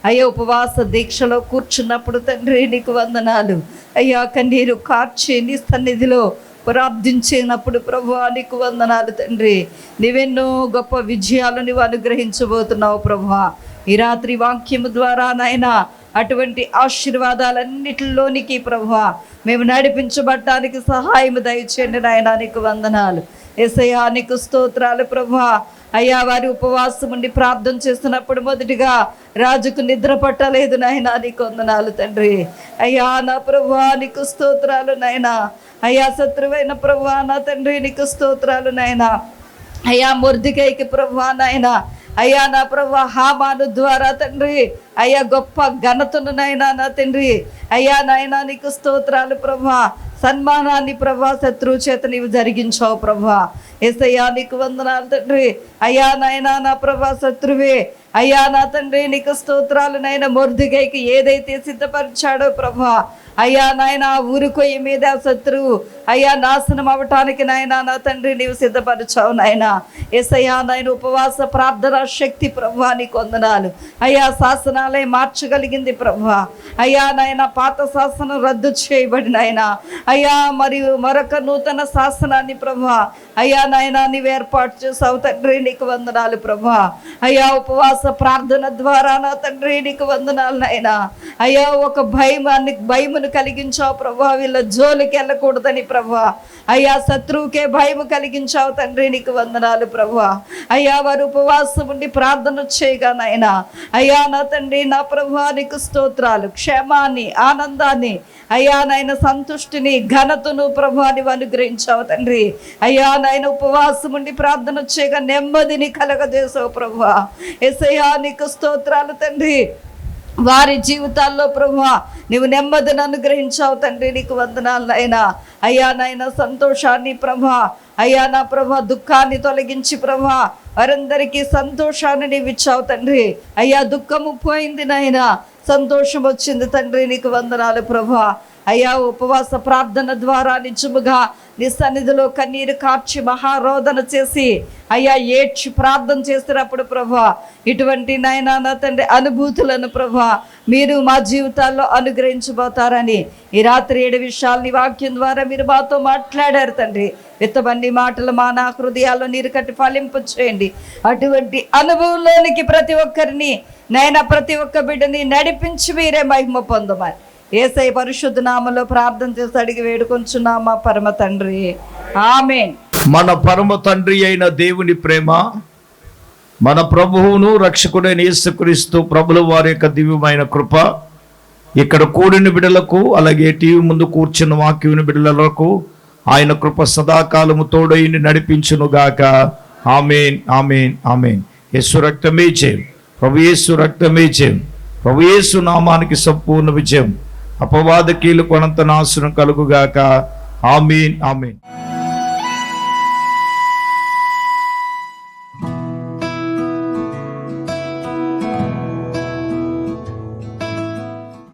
Speaker 4: అయ్యా ఉపవాస దీక్షలో కూర్చున్నప్పుడు తండ్రి నీకు వందనాలు అయ్యా. కన్నీరు కార్చి నీ సన్నిధిలో ప్రార్థించినప్పుడు ప్రభువా నీకు వందనాలు తండ్రి. నీవెన్నో గొప్ప విజయాలు నువ్వు అనుగ్రహించబోతున్నావు ప్రభువా. ఈ రాత్రి వాక్యము ద్వారా నాయనా అటువంటి ఆశీర్వాదాలన్నిటిలోనికి ప్రభువా మేము నడిపించబడటానికి సహాయం దయచేయండి నాయనా, నీకు వందనాలు యేసయ్యా. నీకు స్తోత్రాలు ప్రభువా. అయ్యా వారి ఉపవాసం ఉండి ప్రార్థన చేస్తున్నప్పుడు మొదటిగా రాజుకు నిద్ర పట్టలేదు నాయనా, నీకు వందనాలు తండ్రి. అయ్యా నా ప్రభువా నీకు స్తోత్రాలు నాయనా. అయ్యా శత్రువైన ప్రభువా నా తండ్రి నీకు స్తోత్రాలు నాయనా. అయ్యా మొర్దెకైకి ప్రభువా నాయనా, అయ్యా నా ప్రభువా హామాను ద్వారా తండ్రి అయ్యా గొప్ప ఘనతను నాయనా నా తండ్రి. అయ్యా నాయనా నీకు స్తోత్రాలు ప్రభువా. సన్మానాన్ని ప్రభా శత్రువు చేత నీవు జరిగించావు ప్రభా. యేసయ్యా నీకు వందనాలు తండ్రి. అయ్యా నాయనా నా ప్రభా శత్రువే అయ్యా నా తండ్రి నీకు స్తోత్రాలు నాయన. మొర్దెకైకి ఏదైతే సిద్ధపరిచాడో ప్రభా, అయ్యా నాయన ఊరి కొయ్యి మీద శత్రువు అయ్యా నాశనం అవటానికి నాయన నా తండ్రి నీవు సిద్ధపరిచావు నాయన. యేసయ్యా నాయన ఉపవాస ప్రార్థన శక్తి ప్రభా నీకు వందనాలు. అయ్యా శాసనాలే మార్చగలిగింది ప్రభా. అయ్యా నాయన పాత శాసనం రద్దు చేయబడిన ఆయన అయ్యా మరియు మరొక నూతన శాసనాన్ని ప్రభా అయ్యా నాయన నీవు ఏర్పాటు చేసావు తండ్రి నీకు వందనాలు ప్రభా. అయ్యా ఉపవాస ప్రార్థన ద్వారా నా తండ్రి నీకు వందనాలు నాయన. అయ్యా ఒక భయమును కలిగించావు ప్రభా, వీళ్ళ జోలికి వెళ్ళకూడదని ప్రభా. అయ్యా శత్రువుకే భయము కలిగించావు తండ్రి నీకు వందనాలు ప్రభా. అయ్యా వారు ఉపవాసం ఉండి ప్రార్థన చేయగా నాయన అయ్యా నా తండ్రి నా ప్రభా నీకు స్తోత్రాలు. క్షేమాన్ని ఆనందాన్ని అయ్యా నాయన సంతుష్టిని ఘనతను ప్రభా నీవు అనుగ్రహించావు తండ్రి. అయ్యా నాయన ఉపవాసం ఉండి ప్రార్థన చేయగా నెమ్మదిని కలగజేసావు ప్రభా. యేసయ్యా నీకు స్తోత్రాలు తండ్రి. వారి జీవితాల్లో ప్రభువా నీవు నెమ్మదిని అనుగ్రహించావు తండ్రి నీకు వందనాలు నాయనా. అయ్యా నాయన సంతోషాన్ని ప్రభా అయ్యా నా ప్రభా దుఃఖాన్ని తొలగించి ప్రభా వారందరికీ సంతోషాన్ని నీవు ఇచ్చావు తండ్రి. అయ్యా దుఃఖము పోయింది నాయన, సంతోషం వచ్చింది తండ్రి నీకు వందనాలు ప్రభా. అయ్యా ఉపవాస ప్రార్థన ద్వారా నిజముగా నీ సన్నిధిలో కన్నీరు కార్చి మహారోదన చేసి అయ్యా ఏడ్చి ప్రార్థన చేస్తున్నప్పుడు ప్రభా ఇటువంటి నాయనా నా తండ్రి అనుభూతులను ప్రభా మీరు మా జీవితాల్లో అనుగ్రహించబోతారని ఈ రాత్రి 7 విషయాలు నీ వాక్యం ద్వారా మీరు మాతో మాట్లాడారు తండ్రి. విత్తబండి మాటలు మా నా హృదయాల్లో నీరు కట్టి ఫలింపు చేయండి. అటువంటి అనుభవంలోనికి ప్రతి ఒక్కరిని నైనా ప్రతి ఒక్క బిడ్డని నడిపించి మీరే మహిమ పొందమని యేసయ్య పరిశుద్ధ నామములో ప్రార్థన చేసి అడిగి వేడుకొంచున్నాం మా పరమ తండ్రి, ఆమేన్.
Speaker 2: మన పరమ తండ్రి అయిన దేవుని ప్రేమ, మన ప్రభువును రక్షకుడైన యేసుక్రీస్తు ప్రభుల వారి యొక్క దివ్యమైన కృప ఇక్కడ కూడిన బిడ్డలకు అలాగే టీవీ ముందు కూర్చున్న వాక్యుని బిడ్డలకు ఆయన కృప సదాకాలము తోడైని నడిపించును గాక. ఆమేన్ ఆమేన్ ఆమేన్. యేసు రక్తమే జయం, ప్రభు యేసు రక్తమే జయం, ప్రభు యేసు నామానికి సంపూర్ణ విజయం, అపవాద కీలు కొనంత నాశనం కలుగుగాక. ఆమేన్ ఆమేన్.